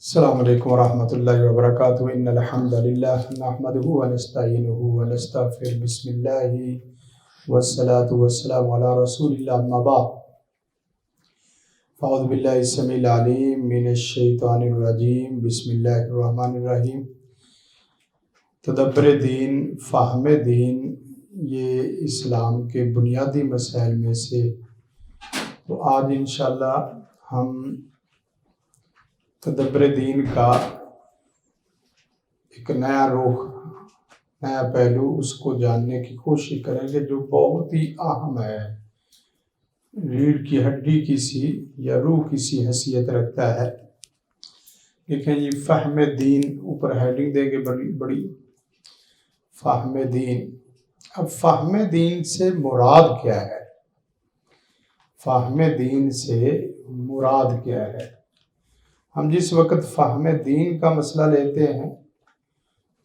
السلام علیکم ورحمۃ اللہ وبرکاتہ ان الحمد للہ نحمده ونستعینه ونستغفر بسم اللہ والصلاة والسلام علی رسول اللہ اما بعد فاعوذ باللہ السمیع العلیم من الشیطان الرجیم بسم اللہ الرحمن الرحیم۔ تدبر دین، فہم دین، یہ اسلام کے بنیادی مسائل میں سے۔ تو آج انشاءاللہ ہم تدبر دین کا ایک نیا رخ، نیا پہلو، اس کو جاننے کی کوشش کریں گے جو بہت ہی اہم ہے، ریڑھ کی ہڈی کی سی یا روح کی سی حیثیت رکھتا ہے۔ دیکھیں جی، فہم دین، اوپر ہیڈنگ دیں گے بڑی فہم دین۔ اب فہم دین سے مراد کیا ہے؟ فہم دین سے مراد کیا ہے؟ ہم جس وقت فہم دین کا مسئلہ لیتے ہیں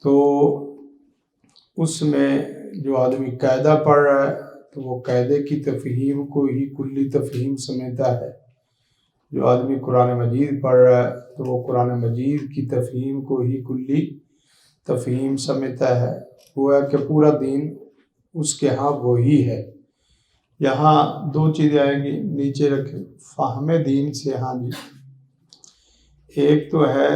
تو اس میں جو آدمی قاعدہ پڑھ رہا ہے تو وہ قاعدے کی تفہیم کو ہی کلی تفہیم سمجھتا ہے، جو آدمی قرآن مجید پڑھ رہا ہے تو وہ قرآن مجید کی تفہیم کو ہی کلی تفہیم سمجھتا ہے۔ وہ ہے کہ پورا دین اس کے ہاں وہی ہے۔ یہاں دو چیزیں آئیں گی، نیچے رکھیں۔ فہم دین سے ہاں جی، ایک تو ہے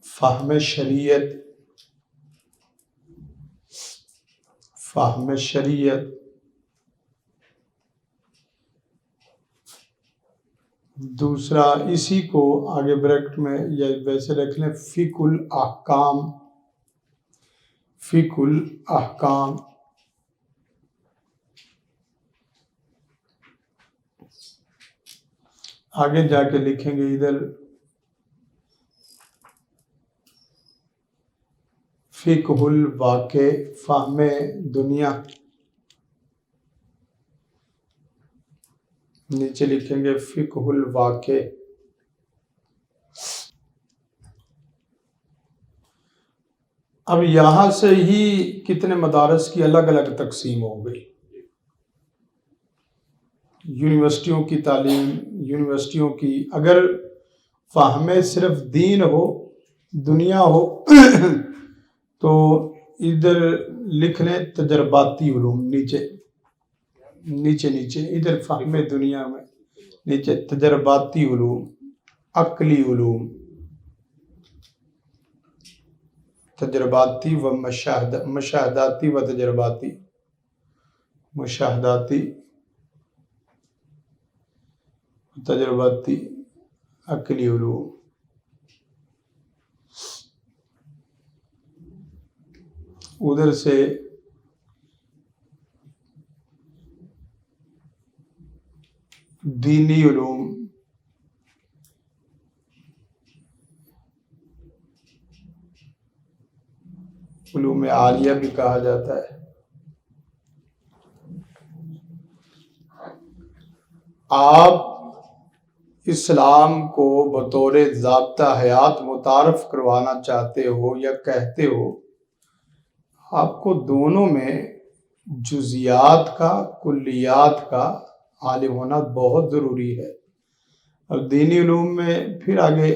فہم شریعت، فہم شریعت، دوسرا اسی کو آگے بریکٹ میں یا ویسے رکھ لیں، فقہ الاحکام، فقہ الاحکام۔ آگے جا کے لکھیں گے ادھر فقہ الواقع، فہم دنیا، نیچے لکھیں گے فقہ الواقع۔ اب یہاں سے ہی کتنے مدارس کی الگ الگ تقسیم ہو گئی۔ یونیورسٹیوں کی تعلیم، یونیورسٹیوں کی، اگر فہم صرف دین ہو، دنیا ہو تو ادھر لکھ لیں تجرباتی علوم، نیچے ادھر فہم دنیا میں نیچے تجرباتی علوم، عقلی علوم، تجرباتی و مشاہداتی و تجرباتی، مشاہداتی، تجرباتی، عقلی علوم۔ ادھر سے دینی علوم، علوم عالیہ بھی کہا جاتا ہے۔ آپ اسلام کو بطور ضابطہ حیات متعارف کروانا چاہتے ہو یا کہتے ہو، آپ کو دونوں میں جزیات کا، کلیات کا عالم ہونا بہت ضروری ہے۔ اور دینی علوم میں پھر آگے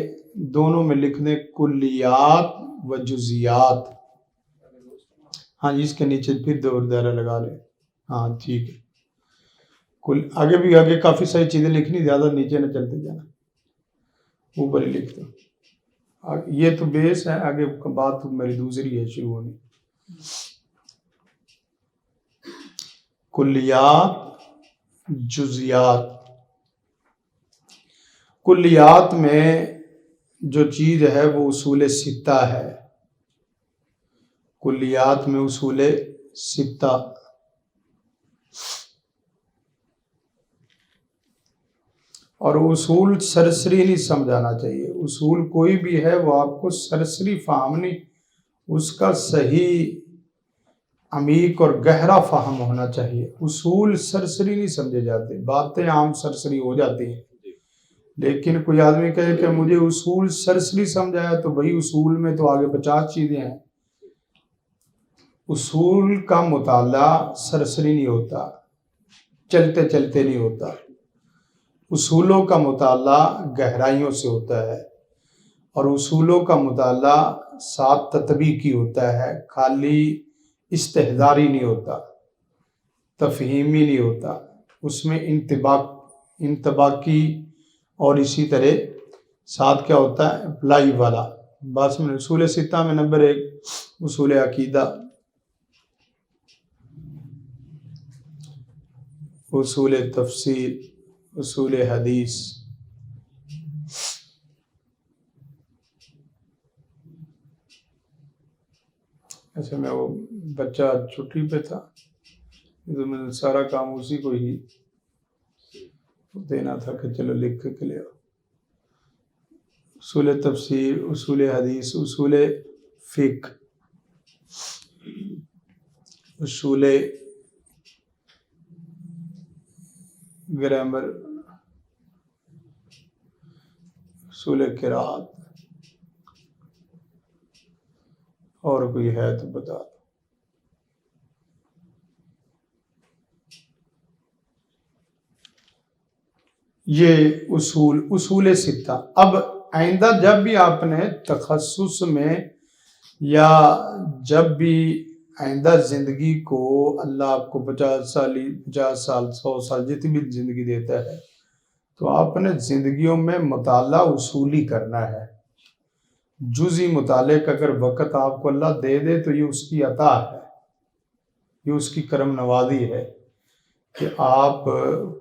دونوں میں لکھ دیں کلیات و جزیات۔ ہاں جی، اس کے نیچے پھر دو دائرہ لگا لیں۔ ہاں ٹھیک ہے، آگے کافی ساری چیزیں لکھنی، زیادہ نیچے نہ چلتے جانا، اوپر ہی لکھ دو۔ یہ تو بیس ہے، آگے بات میری دوسری ہے شروع ہونی۔ کلیات، جزیات۔ کلیات میں جو چیز ہے وہ اصول ستہ ہے، کلیات میں اصول ستہ۔ اور اصول سرسری نہیں سمجھانا چاہیے، اصول کوئی بھی ہے وہ آپ کو سرسری فہم نہیں، اس کا صحیح عمیق اور گہرا فہم ہونا چاہیے۔ اصول سرسری نہیں سمجھے جاتے، باتیں عام سرسری ہو جاتی ہیں، لیکن کوئی آدمی کہے کہ مجھے اصول سرسری سمجھایا، تو بھئی اصول میں تو آگے 50 چیزیں ہیں۔ اصول کا مطالعہ سرسری نہیں ہوتا، چلتے چلتے نہیں ہوتا۔ اصولوں کا مطالعہ گہرائیوں سے ہوتا ہے، اور اصولوں کا مطالعہ ساتھ تطبیقی ہوتا ہے، خالی استحضاری نہیں ہوتا، تفہیمی نہیں ہوتا، اس میں انطباقی اور اسی طرح ساتھ کیا ہوتا ہے، اپلائی والا۔ بس میں اصول ستہ میں نمبر 1 اصول عقیدہ، اصول تفسیر، اصول حدیث۔ ایسے میں وہ بچہ چھٹی پہ تھا تو میں نے سارا کام اسی کو ہی دینا تھا کہ چلو لکھ کے لے آؤ۔ اصول تفسیر، اصول حدیث، اصول فقہ، اصول گرامر، اصول قرات، اور کوئی ہے تو بتا دو۔ یہ اصول ستہ۔ اب آئندہ جب بھی آپ نے تخصص میں یا جب بھی آئندہ زندگی کو اللہ آپ کو 50 سال 100 سال جتنی بھی زندگی دیتا ہے، تو آپ نے زندگیوں میں مطالعہ اصولی کرنا ہے۔ جزئی مطالعے کا اگر وقت آپ کو اللہ دے دے تو یہ اس کی عطا ہے، یہ اس کی کرم نوازی ہے کہ آپ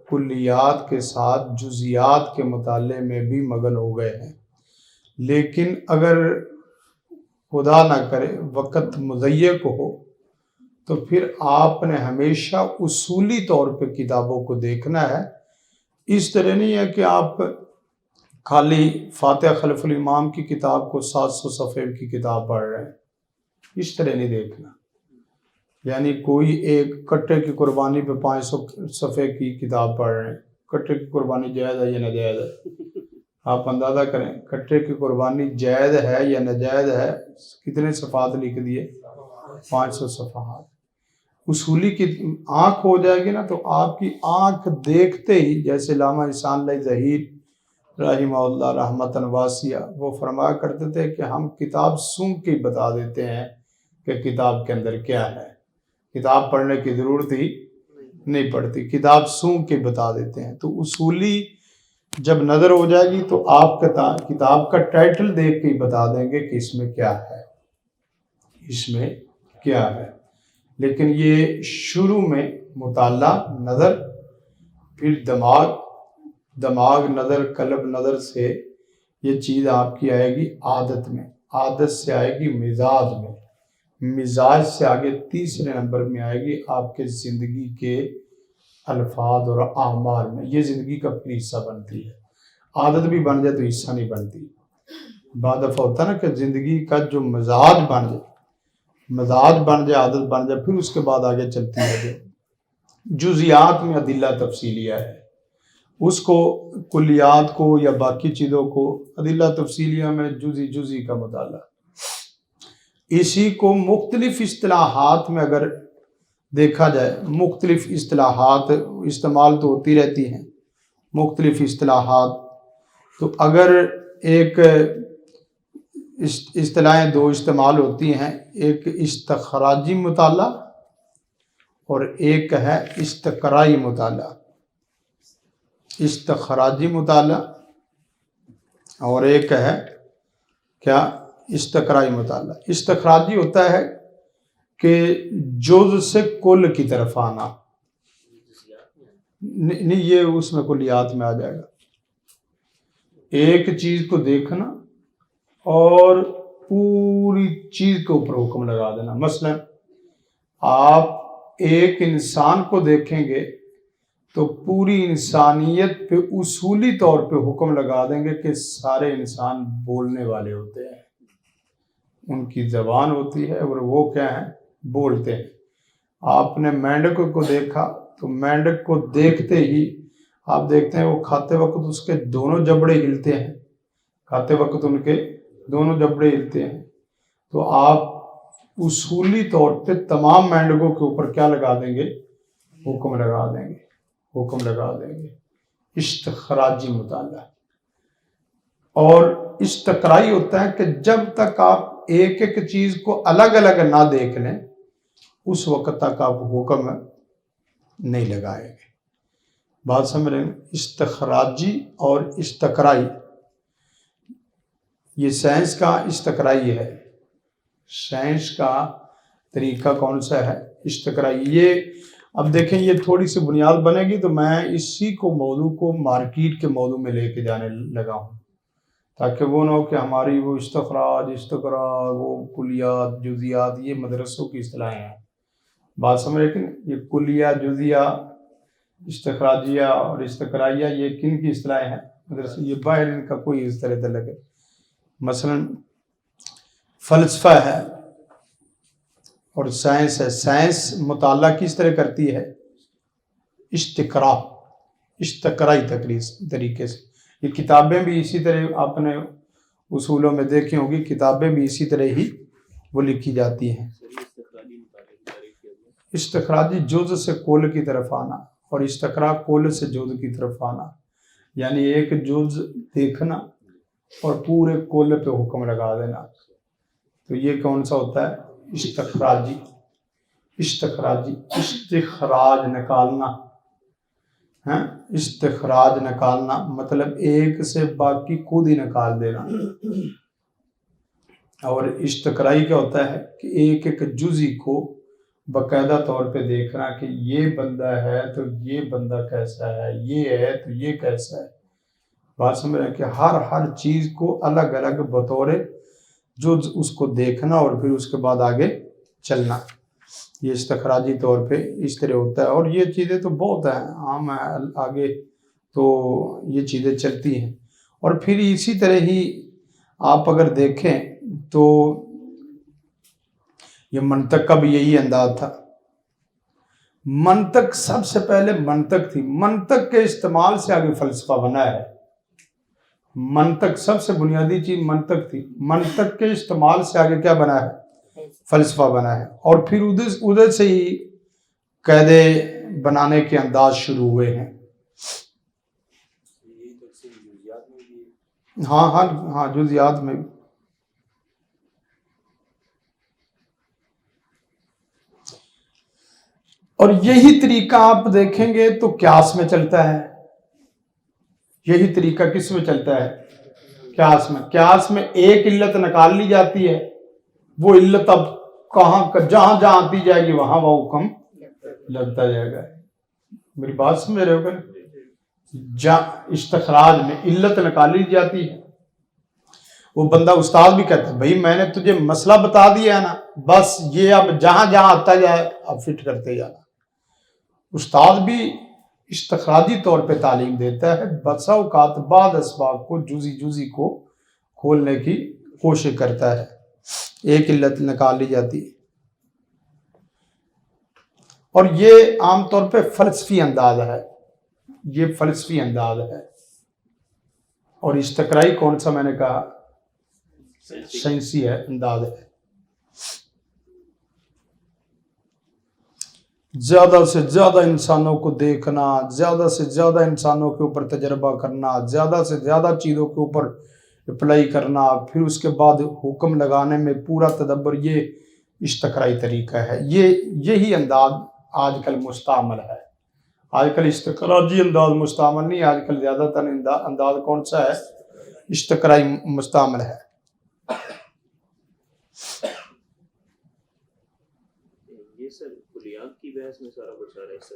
کلیات کے ساتھ جزیات کے مطالعے میں بھی مگن ہو گئے ہیں۔ لیکن اگر خدا نہ کرے وقت مضیق ہو تو پھر آپ نے ہمیشہ اصولی طور پہ کتابوں کو دیکھنا ہے۔ اس طرح نہیں ہے کہ آپ خالی فاتحہ خلف الامام کی کتاب کو 700 صفحے کی کتاب پڑھ رہے ہیں، اس طرح نہیں دیکھنا۔ یعنی کوئی ایک کٹے کی قربانی پہ 500 صفحے کی کتاب پڑھ رہے ہیں، کٹے کی قربانی جائز ہے یا ناجائز ہے؟ آپ اندازہ کریں کٹے کی قربانی جائز ہے یا ناجائز ہے، کتنے صفحات لکھ دیے؟ 500 صفحات۔ اصولی کی آنکھ ہو جائے گی نا تو آپ کی آنکھ دیکھتے ہی، جیسے علامہ احسان اللہ ظہیر رحمہ اللہ رحمتاً واسعہ وہ فرمایا کرتے تھے کہ ہم کتاب سونگھ کے بتا دیتے ہیں کہ کتاب کے اندر کیا ہے، کتاب پڑھنے کی ضرورت ہی نہیں پڑتی، کتاب سونگھ کے بتا دیتے ہیں۔ تو اصولی جب نظر ہو جائے گی تو آپ کتاب کا ٹائٹل دیکھ کے ہی بتا دیں گے کہ اس میں کیا ہے، اس میں کیا ہے۔ لیکن یہ شروع میں مطالعہ، نظر، پھر دماغ نظر، قلب نظر سے یہ چیز آپ کی آئے گی عادت میں، عادت سے آئے گی مزاج میں، مزاج سے آگے تیسرے نمبر میں آئے گی آپ کے زندگی کے الفاظ اور اعمال میں۔ یہ زندگی کا پھر حصہ بنتی ہے۔ عادت بھی بن جائے تو حصہ نہیں بنتی۔ بعد دفعہ ہوتا ہے نا کہ زندگی کا جو مزاج بن جائے، عادت بن جائے، پھر اس کے بعد آگے چلتی ہے۔ جزیات میں ادلہ تفصیلیہ ہے، اس کو کلیات کو یا باقی چیزوں کو ادلہ تفصیلیہ میں جزی کا مطالعہ۔ اسی کو مختلف اصطلاحات میں اگر دیکھا جائے، مختلف اصطلاحات استعمال تو ہوتی رہتی ہیں، مختلف اصطلاحات، تو اگر ایک اصطلاحیں دو استعمال ہوتی ہیں، ایک استخراجی مطالعہ اور ایک ہے استقرائی مطالعہ۔ استخراجی مطالعہ اور ایک ہے کیا؟ استقرائی مطالعہ۔ استخراجی ہوتا ہے کہ جز سے کل کی طرف آنا، نہیں یہ اس میں کلیات میں آ جائے گا۔ ایک چیز کو دیکھنا اور پوری چیز کے اوپر حکم لگا دینا۔ مثلا آپ ایک انسان کو دیکھیں گے تو پوری انسانیت پہ اصولی طور پہ حکم لگا دیں گے کہ سارے انسان بولنے والے ہوتے ہیں، ان کی زبان ہوتی ہے اور وہ کیا ہیں؟ بولتے ہیں۔ آپ نے مینڈک کو دیکھا تو مینڈک کو دیکھتے ہی آپ دیکھتے ہیں وہ کھاتے وقت اس کے دونوں جبڑے ہلتے ہیں، کھاتے وقت ان کے دونوں جبڑے ہلتے ہیں۔ تو آپ اصولی طور پہ تمام مینڈکوں کے اوپر کیا لگا دیں گے؟ حکم لگا دیں گے، حکم لگا دیں گے۔ استخراجی مطالعہ، اور استقرائی ہوتا ہے کہ جب تک آپ ایک ایک چیز کو الگ الگ نہ دیکھ لیں اس وقت تک آپ حکم نہیں لگائیں گے۔ بات سمجھ رہے ہیں؟ استخراجی اور استقرائی، یہ سائنس کا استقرائی ہے، سائنس کا طریقہ کون سا ہے؟ استقرائی۔ یہ اب دیکھیں یہ تھوڑی سی بنیاد بنے گی تو میں اسی کو موضوع کو مارکیٹ کے موضوع میں لے کے جانے لگا ہوں، تاکہ وہ نہ ہو کہ ہماری وہ استخراج، استقراء، وہ کلیات، جزیات، یہ مدرسوں کی اصطلاحیں ہیں۔ بات سمجھ رہے کہ یہ کلیہ، جزیہ، استخراجیہ اور استقرائیہ یہ کن کی اصطلاحیں ہیں؟ مدرسے، یہ باہر ان کا کوئی اس طرح تعلق ہے۔ مثلا فلسفہ ہے اور سائنس ہے، سائنس مطالعہ کس طرح کرتی ہے؟ استقرائی طریقے سے۔ یہ کتابیں بھی اسی طرح آپ نے اصولوں میں دیکھی ہوں گی، کتابیں بھی اسی طرح ہی وہ لکھی جاتی ہیں۔ استخراجی جزء سے کل کی طرف آنا اور استقراء کل سے جزء کی طرف آنا، یعنی ایک جزء دیکھنا اور پورے کل پہ حکم لگا دینا، تو یہ کون سا ہوتا ہے؟ استخراجی۔ استخراجی استخراج نکالنا، ہاں استخراج نکالنا مطلب ایک سے باقی خود ہی نکال دینا، اور استقرائی کیا ہوتا ہے کہ ایک ایک جزئی کو باقاعدہ طور پہ دیکھنا کہ یہ بندہ ہے تو یہ بندہ کیسا ہے، یہ ہے تو یہ کیسا ہے۔ بات سمجھ رہے ہیں کہ ہر چیز کو الگ الگ بطور جز اس کو دیکھنا اور پھر اس کے بعد آگے چلنا، یہ استخراجی طور پہ اس طرح ہوتا ہے۔ اور یہ چیزیں تو بہت ہیں، عام ہیں، آگے تو یہ چیزیں چلتی ہیں۔ اور پھر اسی طرح ہی آپ اگر دیکھیں تو یہ منطق کا بھی یہی انداز تھا۔ منطق سب سے پہلے منطق تھی، منطق کے استعمال سے آگے فلسفہ بنا ہے۔ منطق سب سے بنیادی چیز منطق تھی، منطق کے استعمال سے آگے کیا بنا ہے؟ فلسفہ بنا ہے، اور پھر ادھر سے ہی قاعدے بنانے کے انداز شروع ہوئے ہیں۔ ہاں جزیات میں بھی۔ اور یہی طریقہ آپ دیکھیں گے تو قیاس میں چلتا ہے، یہی طریقہ کس میں چلتا ہے؟ قیاس میں۔ قیاس میں ایک علت نکال لی جاتی ہے، وہ علت اب جہاں آتی جائے گی وہاں وہ حکم لگتا جائے گا۔ میری بات سمجھ رہے ہو کہ استخراج میں علت نکالی جاتی ہے، وہ بندہ استاد بھی کہتا ہے بھائی میں نے تجھے مسئلہ بتا دیا ہے نا، بس یہ اب جہاں آتا جائے اب فٹ کرتے جانا۔ استاد بھی استخراجی طور پہ تعلیم دیتا ہے، بسا اوقات بعض اسباب کو جزئی کو کھولنے کی کوشش کرتا ہے، ایک علت نکال لی جاتی ہے۔ اور یہ عام طور پہ فلسفی انداز ہے، یہ فلسفی انداز ہے۔ اور استقرائی کون سا میں نے کہا؟ سائنسی ہے، انداز ہے۔ زیادہ سے زیادہ انسانوں کو دیکھنا، زیادہ سے زیادہ انسانوں کے اوپر تجربہ کرنا، زیادہ سے زیادہ چیزوں کے اوپر اپلائی کرنا، پھر اس کے بعد حکم لگانے میں پورا تدبر، یہ استقرائی طریقہ ہے۔ یہی انداز آج کل مستعمل ہے۔ آج کل استقراجی انداز مستعمل نہیں، آج کل زیادہ تر انداز کون سا ہے؟ استقرائی مستعمل ہے۔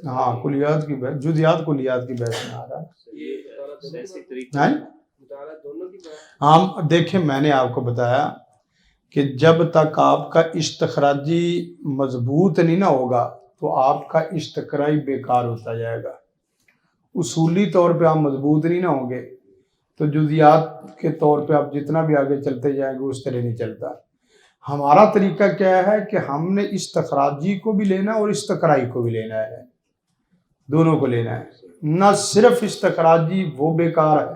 ہاں کلیات کی بحث، جزیات کلیات کی بحث میں آ رہا ہے۔ ہاں دیکھیں میں نے آپ کو بتایا کہ جب تک آپ کا استخراجی مضبوط نہیں نہ ہوگا تو آپ کا استقرائی بیکار ہوتا جائے گا۔ اصولی طور پہ آپ مضبوط نہیں نہ ہوں گے تو جزیات کے طور پہ آپ جتنا بھی آگے چلتے جائیں گے اس طرح نہیں چلتا۔ ہمارا طریقہ کیا ہے کہ ہم نے استخراجی کو بھی لینا اور استقرائی کو بھی لینا ہے، دونوں کو لینا ہے۔ نہ صرف استخراجی وہ بیکار ہے،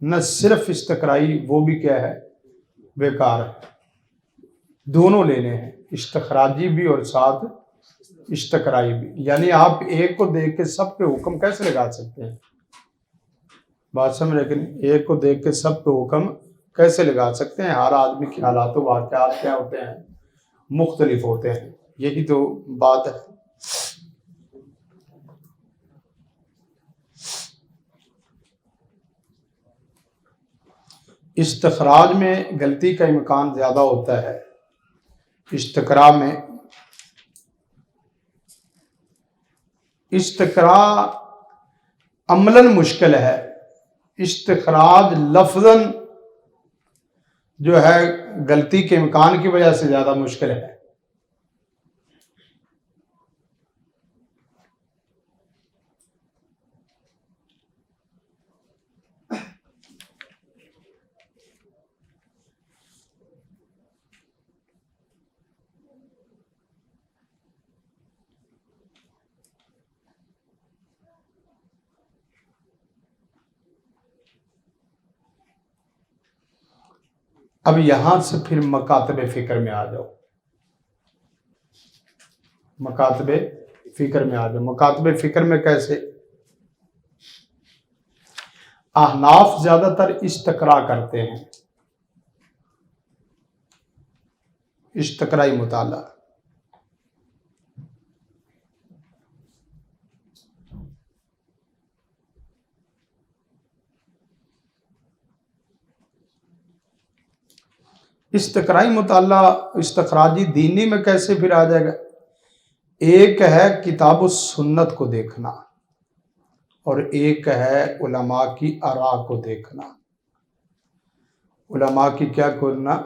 نہ صرف استقرائی وہ بھی کیا ہے؟ بیکار ہے۔ دونوں لینے ہیں، استخراجی بھی اور ساتھ استقرائی بھی۔ یعنی آپ ایک کو دیکھ کے سب پہ حکم کیسے لگا سکتے ہیں؟ بات سمجھ رہے کہ نہیں؟ ایک کو دیکھ کے سب پہ حکم کیسے لگا سکتے ہیں؟ ہر آدمی کے حالات و واقعات کیا ہوتے ہیں؟ مختلف ہوتے ہیں. یہی تو بات ہے. استخراج میں غلطی کا امکان زیادہ ہوتا ہے. استقراء عملاً مشکل ہے. استخراج لفظاً جو ہے غلطی کے امکان کی وجہ سے زیادہ مشکل ہے. اب یہاں سے پھر مکاتب فکر میں آ جاؤ. مکاتب فکر میں آ جاؤ. مکاتب فکر میں کیسے؟ احناف زیادہ تر استقراء کرتے ہیں. استقرائی مطالعہ. استقرائی مطالعہ استخراجی دینی میں کیسے پھر آ جائے گا؟ ایک ہے کتاب و سنت کو دیکھنا اور ایک ہے علماء کی آراء کو دیکھنا. علماء کی کیا کرنا؟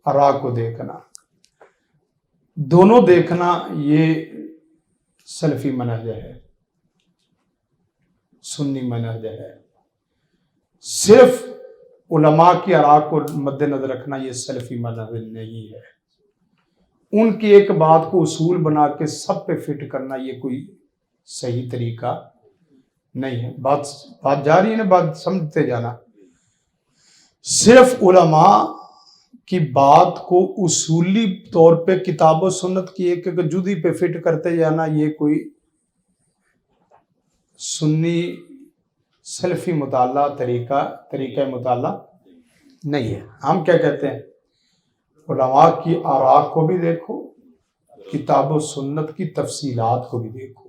آراء کو دیکھنا. دونوں دیکھنا یہ سلفی منہج ہے، سنی منہج ہے. صرف علماء کی آراء کو مد نظر رکھنا یہ سلفی منہج نہیں ہے. ان کی ایک بات کو اصول بنا کے سب پہ فٹ کرنا یہ کوئی صحیح طریقہ نہیں ہے. بات جاری ہے نا، بات سمجھتے جانا. صرف علماء کی بات کو اصولی طور پہ کتاب و سنت کی ایک ایک جدی پہ فٹ کرتے جانا یہ کوئی سنی سلفی مطالعہ طریقہ مطالعہ نہیں ہے. ہم کیا کہتے ہیں؟ علماء کی آراء کو بھی دیکھو، کتاب و سنت کی تفصیلات کو بھی دیکھو.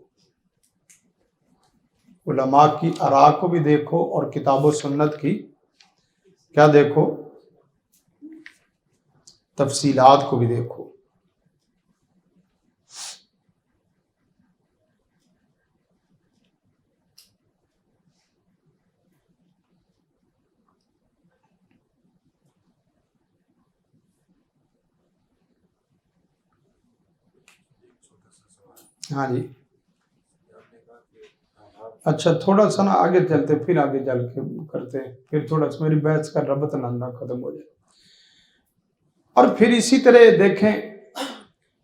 علماء کی آراء کو بھی دیکھو اور کتاب و سنت کی کیا دیکھو؟ تفصیلات کو بھی دیکھو. ہاں جی. اچھا تھوڑا سا نا آگے چلتے، پھر آگے چل کے کرتے، پھر تھوڑا سا میری بحث کا ربط نہ ختم ہو جائے. اور پھر اسی طرح دیکھیں،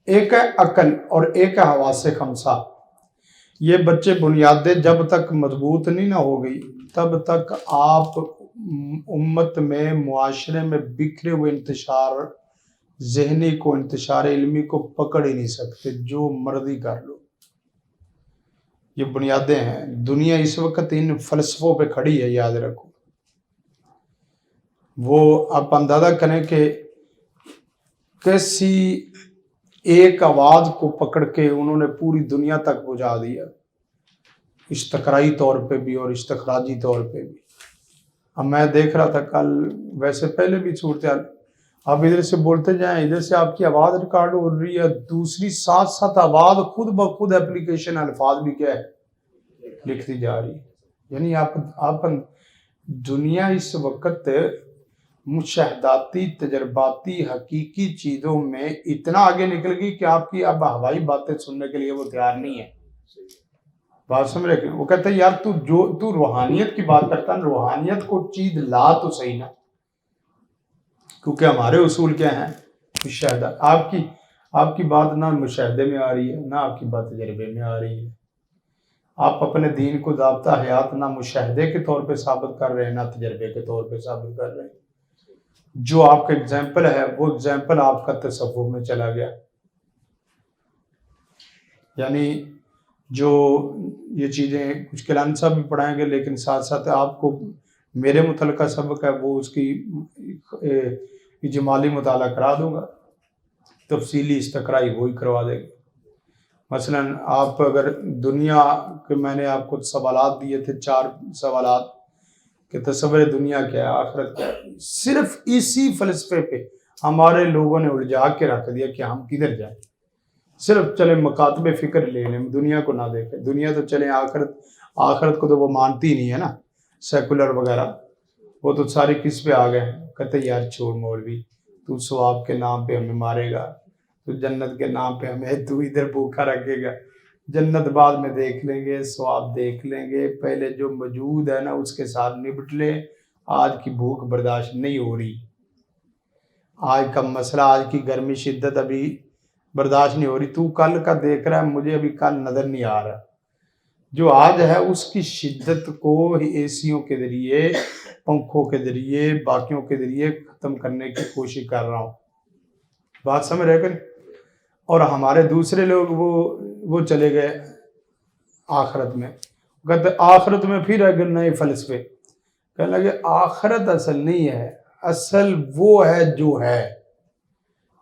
ایک ہے عقل اور ایک ہے حواس خمسہ. یہ بچے بنیادیں جب تک مضبوط نہیں نہ ہو گئی تب تک آپ امت میں معاشرے میں بکھرے ہوئے انتشار ذہنی کو، انتشار علمی کو پکڑ ہی نہیں سکتے. جو مرضی کر لو، یہ بنیادیں ہیں. دنیا اس وقت ان فلسفوں پہ کھڑی ہے، یاد رکھو. وہ آپ اندازہ کریں کہ کیسی ایک آواز کو پکڑ کے انہوں نے پوری دنیا تک پہنچا دیا، استقرائی طور پہ بھی اور استخراجی طور پہ بھی. اب میں دیکھ رہا تھا کل، ویسے پہلے بھی صورتحال، آپ ادھر سے بولتے جائیں، ادھر سے آپ کی آواز ریکارڈ ہو رہی ہے، دوسری ساتھ ساتھ آواز خود بخود اپلیکیشن الفاظ بھی کیا ہے لکھتی جا رہی ہے. یعنی آپ دنیا اس وقت مشاہداتی تجرباتی حقیقی چیزوں میں اتنا آگے نکل گئی کہ آپ کی اب ہوائی باتیں سننے کے لیے وہ تیار نہیں ہے. بات سمجھ رہے کہ وہ کہتے ہیں یار تو روحانیت کی بات کرتا ہے، روحانیت کو چیز لا تو صحیح نا، کیونکہ ہمارے اصول کیا ہیں؟ مشاہدہ. آپ کی بات نہ مشاہدے میں آ رہی ہے، نہ آپ کی بات تجربے میں آ رہی ہے. آپ اپنے دین کو ضابطہ حیات نہ مشاہدے کے طور پہ ثابت کر رہے ہیں، نہ تجربے کے طور پہ ثابت کر رہے ہیں. جو آپ کا اگزامپل ہے وہ اگزامپل آپ کا تصوف میں چلا گیا. یعنی جو یہ چیزیں کچھ کلان صاحب بھی پڑھائیں گے، لیکن ساتھ ساتھ آپ کو میرے متعلقہ سبق ہے وہ اس کی اجمالی مطالعہ کرا دوں گا، تفصیلی استقرائی وہی کروا دے گا۔ مثلا آپ اگر دنیا کے، میں نے آپ کو سوالات دیے تھے 4 سوالات کہ تصور دنیا کیا ہے، آخرت کیا ہے، صرف اسی فلسفے پہ ہمارے لوگوں نے الجھا کے رکھ دیا کہ ہم کدھر جائیں۔ صرف چلیں مکاتب فکر لے لیں، دنیا کو نہ دیکھیں، دنیا تو چلیں، آخرت کو تو وہ مانتی نہیں ہے نا، سیکولر وغیرہ، وہ تو سارے کس پہ آ گئے ہیں، کہتے یار چھوڑ مولوی، تو ثواب کے نام پہ ہمیں مارے گا، تو جنت کے نام پہ ہمیں تو ادھر بھوکا رکھے گا، جنت بعد میں دیکھ لیں گے، ثواب دیکھ لیں گے، پہلے جو موجود ہے نا اس کے ساتھ نپٹ لے، آج کی بھوک برداشت نہیں ہو رہی، آج کا مسئلہ، آج کی گرمی شدت ابھی برداشت نہیں ہو رہی، تو کل کا دیکھ رہا ہے، مجھے ابھی کل نظر نہیں آ رہا، جو آج ہے اس کی شدت کو اے سیوں کے ذریعے، پنکھوں کے ذریعے، باقیوں کے ذریعے ختم کرنے کی کوشش کر رہا ہوں، بات سمجھ رہے کر۔ اور ہمارے دوسرے لوگ وہ چلے گئے آخرت میں، کہتے آخرت میں پھر اگر نئے فلسفے، کہنے لگے آخرت اصل نہیں ہے، اصل وہ ہے جو ہے۔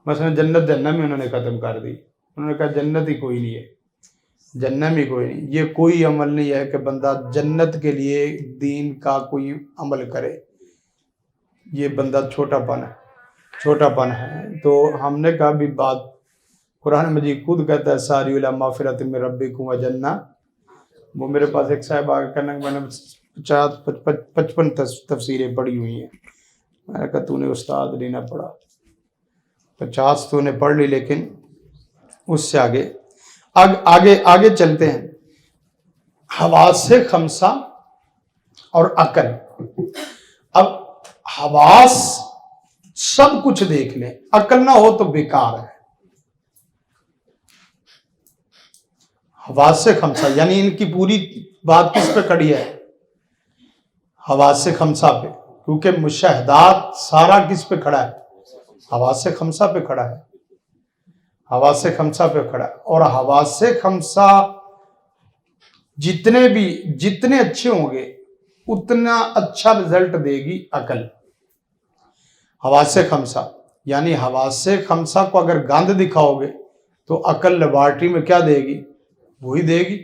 مثلا جنت جہنم میں انہوں نے ختم کر دی، انہوں نے کہا جنت ہی کوئی نہیں ہے، جہنم ہی کوئی نہیں، یہ کوئی عمل نہیں ہے کہ بندہ جنت کے لیے دین کا کوئی عمل کرے، یہ بندہ چھوٹا پن ہے۔ تو ہم نے کہا بھی بات قرآن مجید خود کہتا ہے ساری الی مغفرۃ من ربکم و جنہ۔ وہ میرے پاس ایک صاحب آگے کہنا کہ میں نے 55 تفسیریں پڑھی ہوئی ہیں، میں نے کہا تو نے استاد نہیں نہ پڑھا، 50 تو نے پڑھ لی، لیکن اس سے آگے چلتے ہیں۔ حواس خمسہ اور عقل۔ اب حواس سب کچھ دیکھ لیں، عقل نہ ہو تو بیکار ہے۔ حواس خمسہ یعنی ان کی پوری بات کس پہ کھڑی ہے؟ حواس خمسہ پہ، کیونکہ مشاہدات سارا کس پہ کھڑا ہے؟ حواس خمسہ پہ کھڑا ہے، حواس خمسہ پہ کھڑا ہے۔ اور حواس خمسہ جتنے اچھے ہوں گے اتنا اچھا رزلٹ دے گی عقل۔ حواس خمسہ یعنی حواس خمسہ کو اگر گند دکھاؤ گے تو عقل لیبارٹری میں کیا دے گی؟ وہی دے گی۔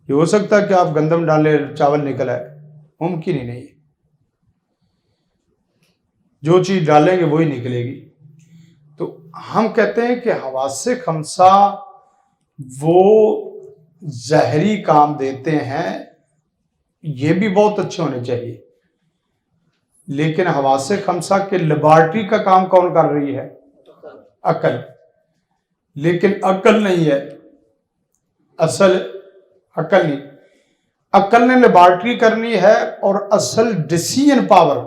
یہ ہو سکتا ہے کہ آپ گندم ڈالے چاول نکل آئے؟ ممکن ہی نہیں ہے، جو چیز ڈالیں گے وہی نکلے گی۔ تو ہم کہتے ہیں کہ حواس خمسہ وہ ظاہری کام دیتے ہیں، یہ بھی بہت اچھے ہونے چاہیے، لیکن حواس خمسہ کے لیبارٹری کا کام کون کر رہی ہے؟ عقل۔ لیکن عقل نہیں ہے، اصل عقل نہیں، عقل نے لیبارٹری کرنی ہے، اور اصل ڈیسیژن پاور،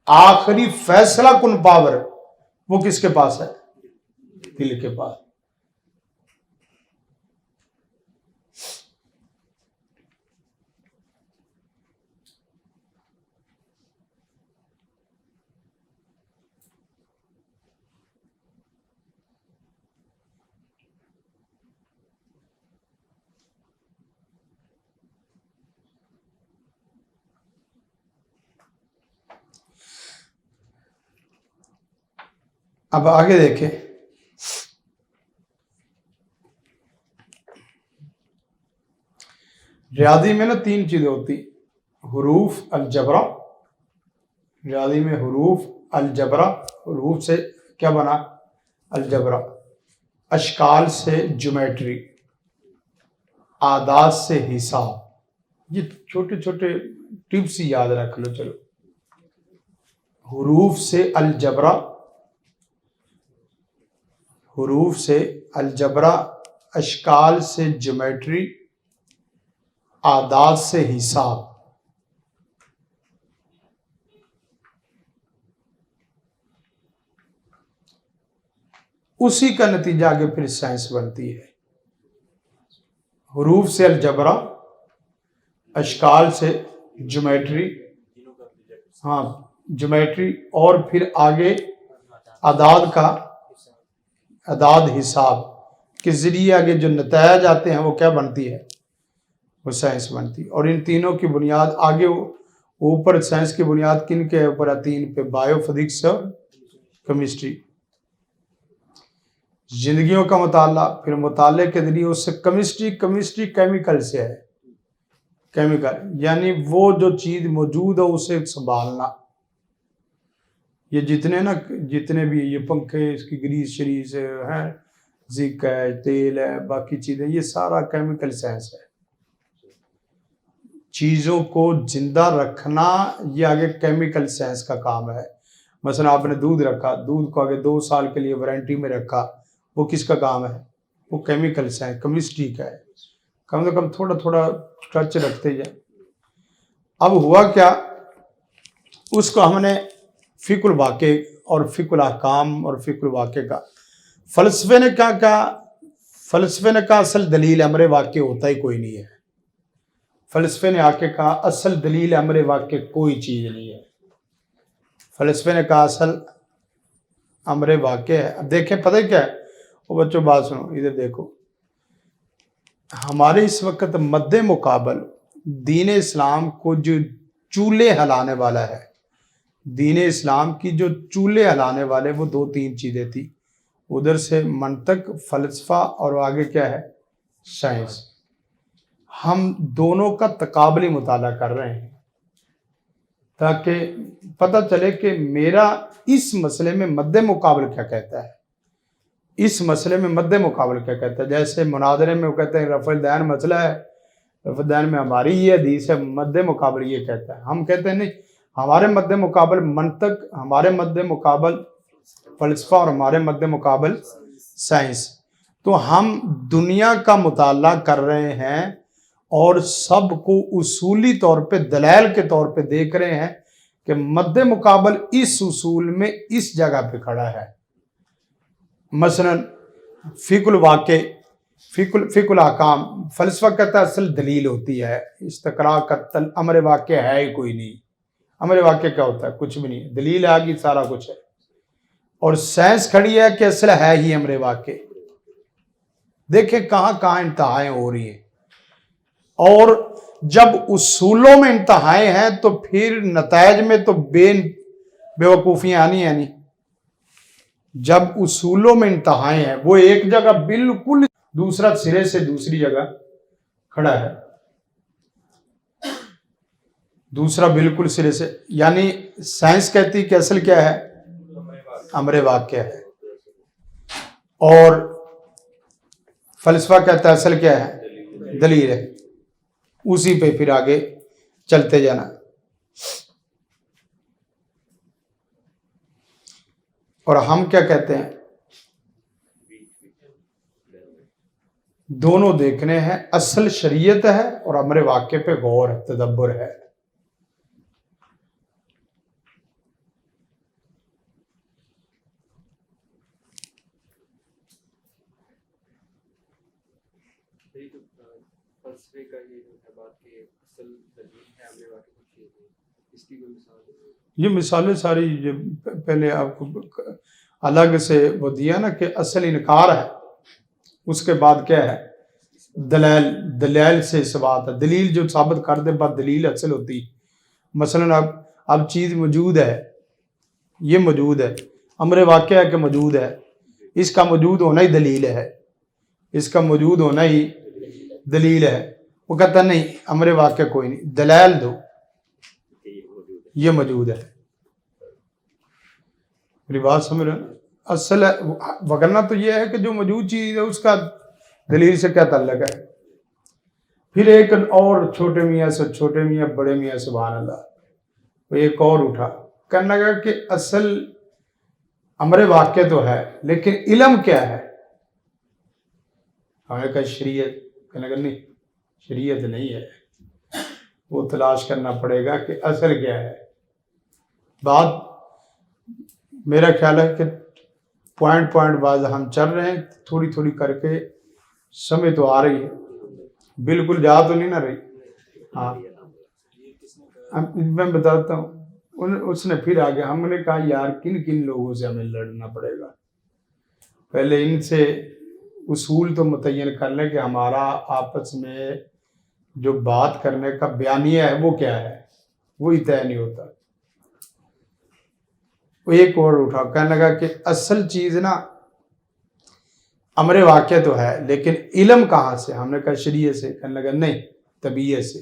آخری فیصلہ کن پاور وہ کس کے پاس ہے؟ دل کے پاس۔ اب آگے دیکھیں، ریاضی میں نا 3 چیزیں ہوتی، حروف الجبرا، ریاضی میں حروف الجبرا، حروف سے کیا بنا؟ الجبرا، اشکال سے جیومیٹری، اعداد سے حساب۔ یہ چھوٹے چھوٹے ٹپس ہی یاد رکھ لو۔ چلو، حروف سے الجبرا، حروف سے الجبرا، اشکال سے جیومیٹری، اعداد سے حساب۔ اسی کا نتیجہ آگے پھر سائنس بنتی ہے۔ حروف سے الجبرا، اشکال سے جیومیٹری، جیومیٹری، اور پھر آگے اعداد حساب، کے ذریعے آگے جو نتائج آتے ہیں وہ کیا بنتی ہے؟ وہ سائنس بنتی ہے۔ اور ان تینوں کی بنیاد آگے اوپر سائنس کی بنیاد کن کے اوپر ہے؟ تین پہ، بایو فزکس اور کیمسٹری۔ زندگیوں کا مطالعہ، پھر مطالعے کے ذریعے اس سے کیمسٹری کیمیکل سے ہے، کیمیکل یعنی وہ جو چیز موجود ہے اسے سنبھالنا۔ یہ جتنے بھی یہ پنکھے، اس کی گریس شریس ہے، زنک ہے، تیل ہے، باقی چیزیں، یہ سارا کیمیکل سائنس ہے۔ چیزوں کو زندہ رکھنا یہ آگے کیمیکل سائنس کا کام ہے۔ مثلا آپ نے دودھ رکھا، دودھ کو آگے 2 سال کے لیے وارنٹی میں رکھا، وہ کس کا کام ہے؟ وہ کیمیکل سائنس، کیمسٹری کا ہے۔ کم سے کم تھوڑا تھوڑا ٹچ رکھتے جائیں۔ اب ہوا کیا، اس کو ہم نے فقہ الواقع اور فقہ الاحکام اور فقہ الواقع کا، فلسفے نے کیا کہا؟ فلسفے نے کہا اصل دلیل امر واقع ہوتا ہی کوئی نہیں ہے۔ فلسفے نے آ کے کہا اصل دلیل امر واقع کوئی چیز نہیں ہے۔ فلسفے نے کہا اصل امر واقع ہے۔ اب دیکھیں پتہ کیا ہے، وہ بچوں بات سنو، ادھر دیکھو، ہمارے اس وقت مد مقابل دین اسلام کو جو چولہے ہلانے والا ہے، دین اسلام کی جو چولہے ہلانے والے، وہ 2-3 چیزیں تھی، ادھر سے منطق، فلسفہ اور آگے کیا ہے؟ سائنس۔ ہم دونوں کا تقابلی مطالعہ کر رہے ہیں تاکہ پتہ چلے کہ میرا اس مسئلے میں مد مقابل کیا کہتا ہے، اس مسئلے میں مد مقابل کیا کہتا ہے۔ جیسے مناظرے میں وہ کہتے ہیں رفع الدین مسئلہ ہے، رفع الدین میں ہماری یہ حدیث ہے، مد مقابل یہ کہتا ہے۔ ہم کہتے ہیں نہیں، ہمارے مد مقابل منطق، ہمارے مد مقابل فلسفہ اور ہمارے مد مقابل سائنس۔ تو ہم دنیا کا مطالعہ کر رہے ہیں اور سب کو اصولی طور پہ دلائل کے طور پہ دیکھ رہے ہیں کہ مد مقابل اس اصول میں اس جگہ پہ کھڑا ہے۔ مثلا فقہ الواقع، فقہ الاحکام، فلسفہ کہتا ہے اصل دلیل ہوتی ہے، استقراء کا امر واقع ہے ہی کوئی نہیں۔ امر واقع کیا ہوتا ہے؟ کچھ بھی نہیں، دلیل آ گئی سارا کچھ ہے۔ اور سائنس کھڑی ہے کہ اصل ہے ہی امر واقع۔ دیکھیں کہاں کہاں انتہائیں ہو رہی ہیں، اور جب اصولوں میں انتہائیں ہیں تو پھر نتائج میں تو بے وقوفیاں آنی ہیں نہیں۔ جب اصولوں میں انتہائیں ہیں، وہ ایک جگہ بالکل، دوسرا سرے سے دوسری جگہ کھڑا ہے، دوسرا بالکل سرے سے، یعنی سائنس کہتی کہ اصل کیا ہے؟ امر واقع ہے، اور فلسفہ کہتا ہے اصل کیا ہے؟ دلیل ہے۔ اسی پہ پھر آگے چلتے جانا۔ اور ہم کیا کہتے ہیں؟ دونوں دیکھنے ہیں، اصل شریعت ہے اور امر واقع پہ غور ہے، تدبر ہے۔ فلسفے کا یہ ہے بات کہ اصل دلیل ہے امر واقع کی چیز ہے، اس کی کوئی مثال ہے؟ یہ مثالیں ساری پہلے آپ کو الگ سے وہ دیا نا کہ اصل انکار ہے، اس کے بعد کیا ہے؟ دلائل سے ثبات ہے۔ دلیل جو ثابت کر دے بعد دلیل اصل ہوتی۔ مثلا اب چیز موجود ہے، یہ موجود ہے، امر واقع ہے کہ موجود ہے، اس کا موجود ہونا ہی دلیل ہے، اس کا موجود ہونا ہی دلیل ہے۔ وہ کہتا نہیں امر واقع کوئی نہیں، دلائل دو، یہ موجود ہے۔ میری بات سمجھ رہے ہیں؟ اصل وگرنہ تو یہ ہے کہ جو موجود چیز ہے اس کا دلیل سے کیا تعلق ہے۔ پھر ایک اور چھوٹے میاں سے چھوٹے میاں بڑے میاں سبحان اللہ، وہ ایک اور اٹھا، کہنے لگا کہ اصل امر واقع تو ہے لیکن علم کیا ہے؟ ہم نے کہا شریعت۔ کہنے لگا نہیں، شریعت نہیں ہے، وہ تلاش کرنا پڑے گا کہ اصل کیا ہے۔ بات میرا خیال ہے کہ پوائنٹ باز ہم چل رہے ہیں، تھوڑی تھوڑی کر کے سمجھ تو آ رہی ہے، بالکل جا تو نہیں نہ رہی۔ ہاں میں بتاتا ہوں، اس نے پھر آگے ہم نے کہا یار کن کن لوگوں سے ہمیں لڑنا پڑے گا، پہلے ان سے اصول تو متعین کر لیں کہ ہمارا آپس میں جو بات کرنے کا بیانیہ ہے وہ کیا ہے، وہی طے نہیں ہوتا۔ وہ ایک اور اٹھا کہنے لگا کہ اصل چیز نا امر واقع تو ہے، لیکن علم کہاں سے؟ ہم نے کہا شریعت سے۔ کہنے لگا نہیں، طبیعت سے۔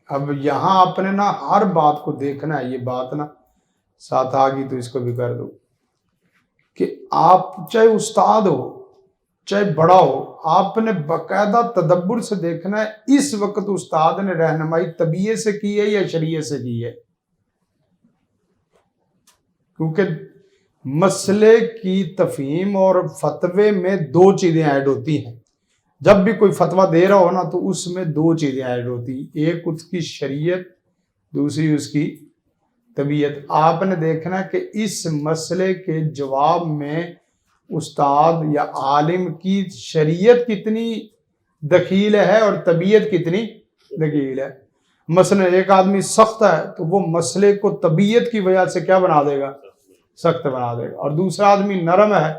اب یہاں آپ نے نا ہر بات کو دیکھنا ہے، یہ بات نا ساتھ آ گئی تو اس کو بھی کر دو کہ آپ چاہے استاد ہو چاہے بڑا ہو، آپ نے باقاعدہ تدبر سے دیکھنا ہے اس وقت استاد نے رہنمائی طبیعت سے کی ہے یا شریعت سے کی ہے، کیونکہ مسئلے کی تفہیم اور فتوے میں دو چیزیں ایڈ ہوتی ہیں۔ جب بھی کوئی فتویٰ دے رہا ہو نا تو اس میں دو چیزیں ایڈ ہوتی ہیں، ایک اس کی شریعت، دوسری اس کی طبیعت۔ آپ نے دیکھنا کہ اس مسئلے کے جواب میں استاد یا عالم کی شریعت کتنی دخیل ہے اور طبیعت کتنی دخیل ہے۔ مثلا ایک آدمی سخت ہے تو وہ مسئلے کو طبیعت کی وجہ سے کیا بنا دے گا؟ سخت بنا دے گا، اور دوسرا آدمی نرم ہے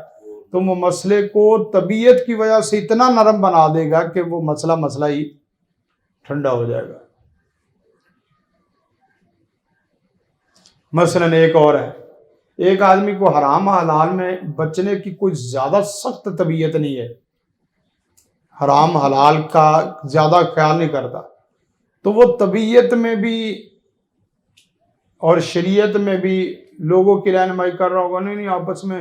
تو وہ مسئلے کو طبیعت کی وجہ سے اتنا نرم بنا دے گا کہ وہ مسئلہ ہی ٹھنڈا ہو جائے گا۔ مثلا ایک اور ہے، ایک آدمی کو حرام حلال میں بچنے کی کوئی زیادہ سخت طبیعت نہیں ہے، حرام حلال کا زیادہ خیال نہیں کرتا، تو وہ طبیعت میں بھی اور شریعت میں بھی لوگوں کی رہنمائی کر رہا ہوگا، نہیں آپس میں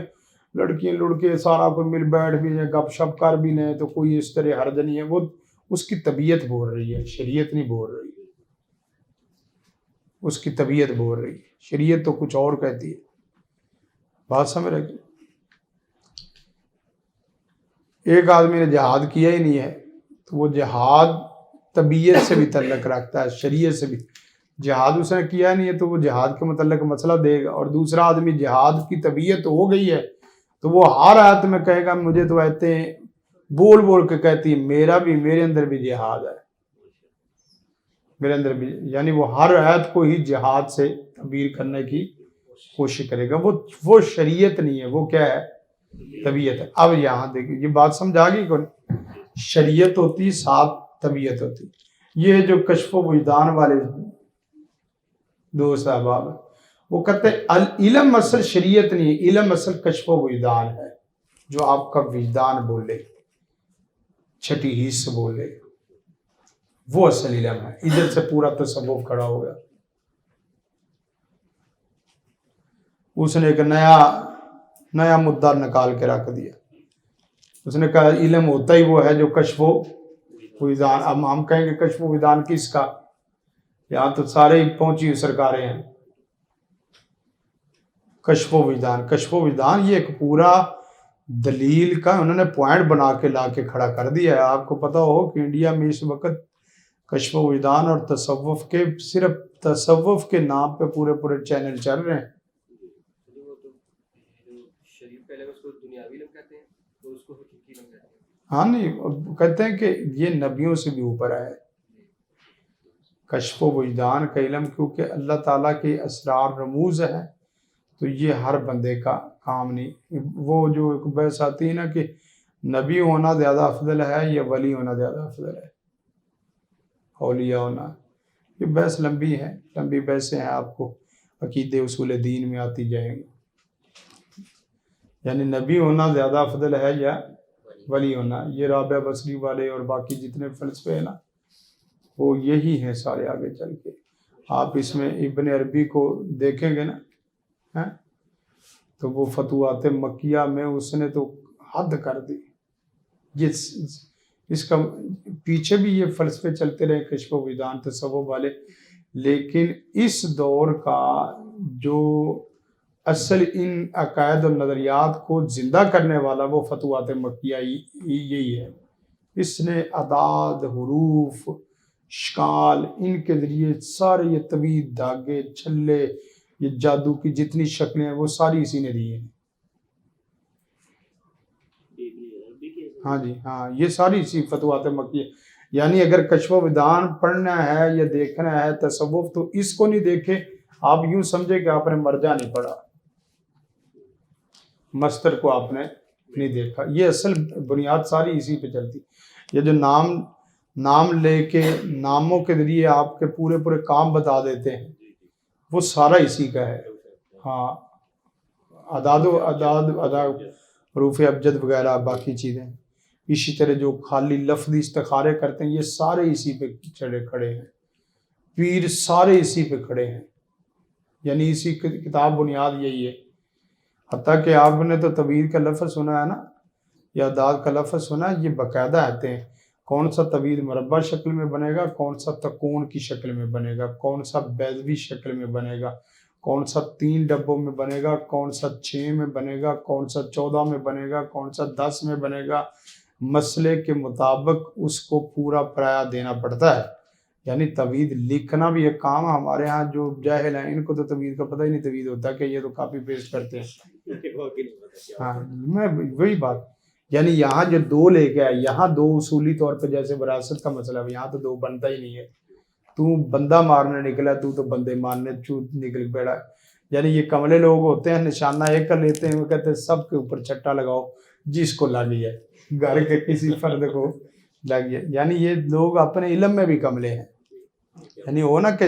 لڑکیاں لڑکے سارا کوئی مل بیٹھ بھی لیں، گپ شپ کر بھی لیں تو کوئی اس طرح حرج نہیں ہے، وہ اس کی طبیعت بول رہی ہے، شریعت نہیں بول رہی، اس کی طبیعت بول رہی ہے، شریعت تو کچھ اور کہتی ہے۔ بات سمجھ رہے؟ ایک آدمی نے جہاد کیا ہی نہیں ہے تو وہ جہاد طبیعت سے بھی تعلق رکھتا ہے، شریعت سے بھی۔ جہاد اس نے کیا نہیں ہے تو وہ جہاد کے متعلق مسئلہ دے گا، اور دوسرا آدمی جہاد کی طبیعت ہو گئی ہے تو وہ ہر آیت میں کہے گا مجھے تو آیتیں بول بول کے کہتی میرے اندر بھی جہاد ہے، میرے اندر بھی، یعنی وہ ہر آیت کو ہی جہاد سے تعبیر کرنے کی کوشش کرے گا۔ وہ شریعت نہیں ہے، وہ کیا ہے؟ طبیعت ہے۔ اب یہاں دیکھیں یہ بات سمجھا گئی کون؟ شریعت ہوتی ساتھ طبیعت ہوتی۔ یہ جو کشف و وجدان والے دوست احباب ہیں وہ کہتے ہیں علم اصل شریعت نہیں ہے، علم اصل کشف و وجدان ہے، جو آپ کا وجدان بولے، چھٹی حس بولے، وہ اصل علم ہے۔ ادھر سے پورا تصوف کھڑا ہو گیا، اس نے ایک نیا مدعا نکال کے رکھ دیا، اس نے کہا علم ہوتا ہی وہ ہے جو کشف و وجدان۔ اب ہم کہیں گے کشف و وجدان کس کا؟ یہاں تو سارے ہی پہنچی ہوئی سرکاریں ہیں۔ کشف و وجدان یہ ایک پورا دلیل کا انہوں نے پوائنٹ بنا کے لا کے کھڑا کر دیا ہے۔ آپ کو پتا ہو کہ انڈیا میں اس وقت کشف و وجدان اور تصوف کے، صرف تصوف کے نام پہ پورے چینل چل رہے ہیں۔ ہاں نہیں، کہتے ہیں کہ یہ نبیوں سے بھی اوپر ہے کشف و وجدان کا علم، کیونکہ اللہ تعالیٰ کے اسرار رموز ہیں تو یہ ہر بندے کا کام نہیں۔ وہ جو ایک بحث آتی ہے نا کہ نبی ہونا زیادہ افضل ہے یا ولی ہونا زیادہ افضل ہے، اولیاء ہونا، یہ بحث لمبی بحثیں ہیں، آپ کو عقیدے اصول دین میں آتی جائیں گی۔ یعنی نبی ہونا زیادہ افضل ہے یا ولی ہونا، یہ رابعہ بصری والے اور باقی جتنے فلسفے ہیں نا وہ یہی ہیں سارے آگے چل کے۔ آپ اس میں ابن عربی کو دیکھیں گے نا تو وہ فتوحات مکیہ میں اس نے تو حد کر دی۔ اس کا پیچھے بھی یہ فلسفے چلتے رہے کشف و وجدان تصوف والے، لیکن اس دور کا جو اصل ان عقائد اور نظریات کو زندہ کرنے والا وہ فتوحات مکیہ یہی ہے۔ اس نے اعداد، حروف، اشکال، ان کے ذریعے سارے یہ طویل دھاگے، چھلے، یہ جادو کی جتنی شکلیں ہیں وہ ساری اسی نے دی ہیں۔ ہاں جی ہاں، یہ ساری اسی فتوحات مکیہ۔ یعنی اگر کشف و وجدان پڑھنا ہے یا دیکھنا ہے تصوف تو اس کو نہیں دیکھے، آپ یوں سمجھے کہ آپ نے مرجع نہیں پڑھا، مستر کو آپ نے نہیں دیکھا. یہ اصل بنیاد ساری اسی پہ چلتی. یہ جو نام لے کے ناموں کے ذریعے آپ کے پورے پورے کام بتا دیتے ہیں وہ سارا اسی کا ہے. ہاں ادا حروف ابجد وغیرہ باقی چیزیں. اسی طرح جو خالی لفظی استخارے کرتے ہیں یہ سارے اسی پہ کھڑے ہیں. پیر سارے اسی پہ کھڑے ہیں. یعنی اسی کتاب بنیاد یہی ہے. حتیٰ کہ آپ نے تو طویل کا لفظ سنا ہے نا یا داد کا لفظ سنا ہے, یہ باقاعدہ آتے ہیں. کون سا طویل مربع شکل میں بنے گا, کون سا تکون کی شکل میں بنے گا, کون سا بیضوی شکل میں بنے گا, کون سا 3 ڈبوں میں بنے گا, کون سا 6 میں بنے گا, کون سا 14 میں بنے گا, کون سا 10 میں بنے گا. مسئلے کے مطابق اس کو پورا پرایا دینا پڑتا ہے. یعنی توحید لکھنا بھی ایک کام ہے. ہمارے ہاں جو جاہل ہیں ان کو تو توحید کا پتہ ہی نہیں توحید ہوتا کہ یہ تو کاپی پیسٹ کرتے ہیں. ہاں میں وہی بات, یعنی یہاں جو 2 لے کے آئے, یہاں 2 اصولی طور پہ جیسے وراثت کا مسئلہ ہے, یہاں تو 2 بنتا ہی نہیں ہے. تو بندہ مارنے نکلا, تو بندے مارنے چوت نکل بیڑا. یعنی یہ کملے لوگ ہوتے ہیں, نشانہ ایک کر لیتے ہیں, وہ کہتے ہیں سب کے اوپر چھٹا لگاؤ جس کو لگی ہے, گھر کے کسی فرد کو لگی ہے. یعنی یہ لوگ اپنے علم میں بھی کملے ہیں. یعنی ہو نا کہ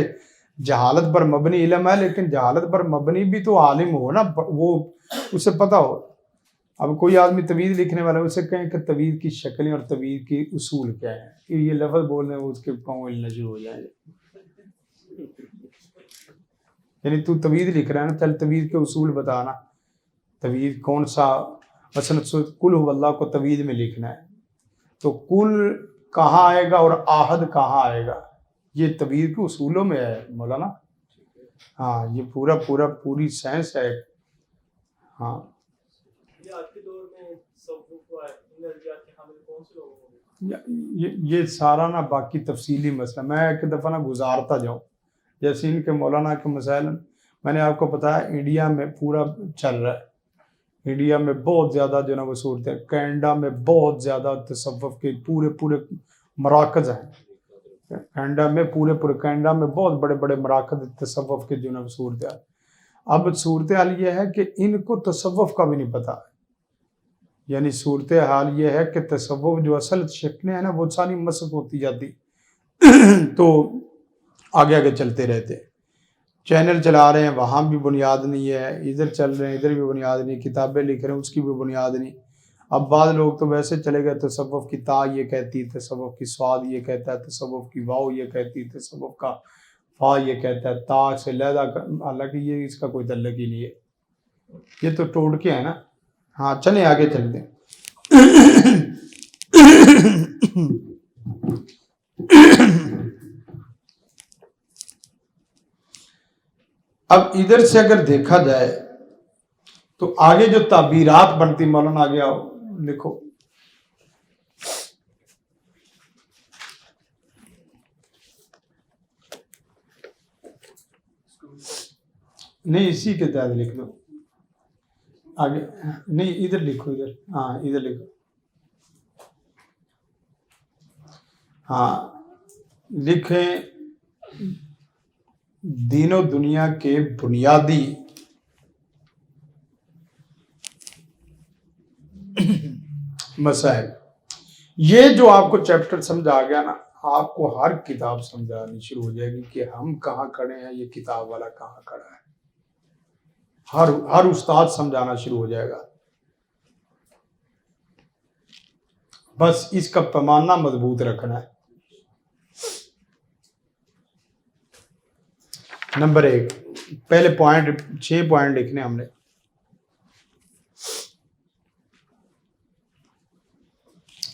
جہالت پر مبنی علم ہے, لیکن جہالت پر مبنی بھی تو عالم ہو نا, وہ اسے پتہ ہو. اب کوئی آدمی طویل لکھنے والا ہے, اسے کہیں کہ طویل کی شکلیں اور طویل کی اصول کیا ہیں, یہ لفظ بولنے وہ اس کے پاؤں ہلنا شروع ہو جائیں گے. یعنی تو طویل لکھ رہا ہے نا, چل طویل کے اصول بتانا. طویل کون سا, مثلا کل هو اللہ کو طویل میں لکھنا ہے تو کل کہاں آئے گا اور آحد کہاں آئے گا, یہ طویل کے اصولوں میں ہے مولانا. ہاں یہ پوری سائنس ہے. ہاں یہ سارا نا باقی تفصیلی مسئلہ میں ایک دفعہ نا گزارتا جاؤں. جیسے ان کے مولانا کے مسائل میں نے آپ کو بتایا انڈیا میں پورا چل رہا ہے. انڈیا میں بہت زیادہ جو نا وہ صورتیں, کینیڈا میں بہت زیادہ تصوف کے پورے مراکز ہیں. کینیڈا میں کینیڈا میں بہت بڑے بڑے مراکز تصوف کے جو نا وہ صورتیں. اب صورتحال یہ ہے کہ ان کو تصوف کا بھی نہیں پتا. یعنی صورتحال یہ ہے کہ تصوف جو اصل شکلیں ہیں نا وہ ساری مسخ ہوتی جاتی تو آگے چلتے رہتے. چینل چلا رہے ہیں وہاں بھی بنیاد نہیں ہے, ادھر چل رہے ہیں ادھر بھی بنیاد نہیں, کتابیں لکھ رہے ہیں اس کی بھی بنیاد نہیں. اب بعض لوگ تو ویسے چلے گئے, تصوف کی تا یہ کہتی, تصوف کی سواد یہ کہتا ہے, تصوف کی واو یہ کہتی, تصوف کا فا یہ کہتا ہے, تا سے لیدا, حالانکہ یہ اس کا کوئی تعلق ہی نہیں ہے. یہ تو ٹوٹ کے ہے نا. ہاں چلیں آگے چلتے ہیں. اب ادھر سے اگر دیکھا جائے تو آگے جو تعبیرات بنتی, مولانا آگے آؤ لکھو. نہیں اسی کے تحت لکھ دو آگے, نہیں ادھر لکھو, ادھر ہاں ادھر لکھو. ہاں لکھیں دین و دنیا کے بنیادی مسائل. یہ جو آپ کو چیپٹر سمجھ آ گیا نا, آپ کو ہر کتاب سمجھانی شروع ہو جائے گی کہ ہم کہاں کھڑے ہیں, یہ کتاب والا کہاں کھڑا ہے. ہر استاد سمجھانا شروع ہو جائے گا. بس اس کا پیمانہ مضبوط رکھنا ہے. نمبر 1 پہلے پوائنٹ 6 پوائنٹ لکھنے ہم نے.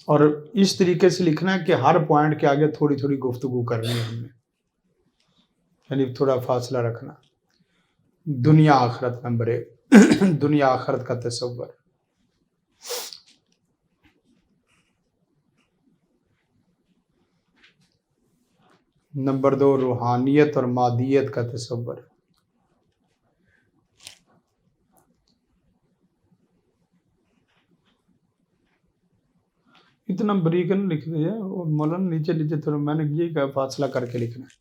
اور اس طریقے سے لکھنا ہے کہ ہر پوائنٹ کے آگے تھوڑی تھوڑی گفتگو کرنی ہے ہم نے, یعنی تھوڑا فاصلہ رکھنا. دنیا آخرت نمبر 1, دنیا آخرت کا تصور. نمبر 2 روحانیت اور مادیت کا تصور. اتنا بریک نہ لکھ دیا مولانا, نیچے تھوڑا, میں نے یہی کہا فاصلہ کر کے لکھنا ہے.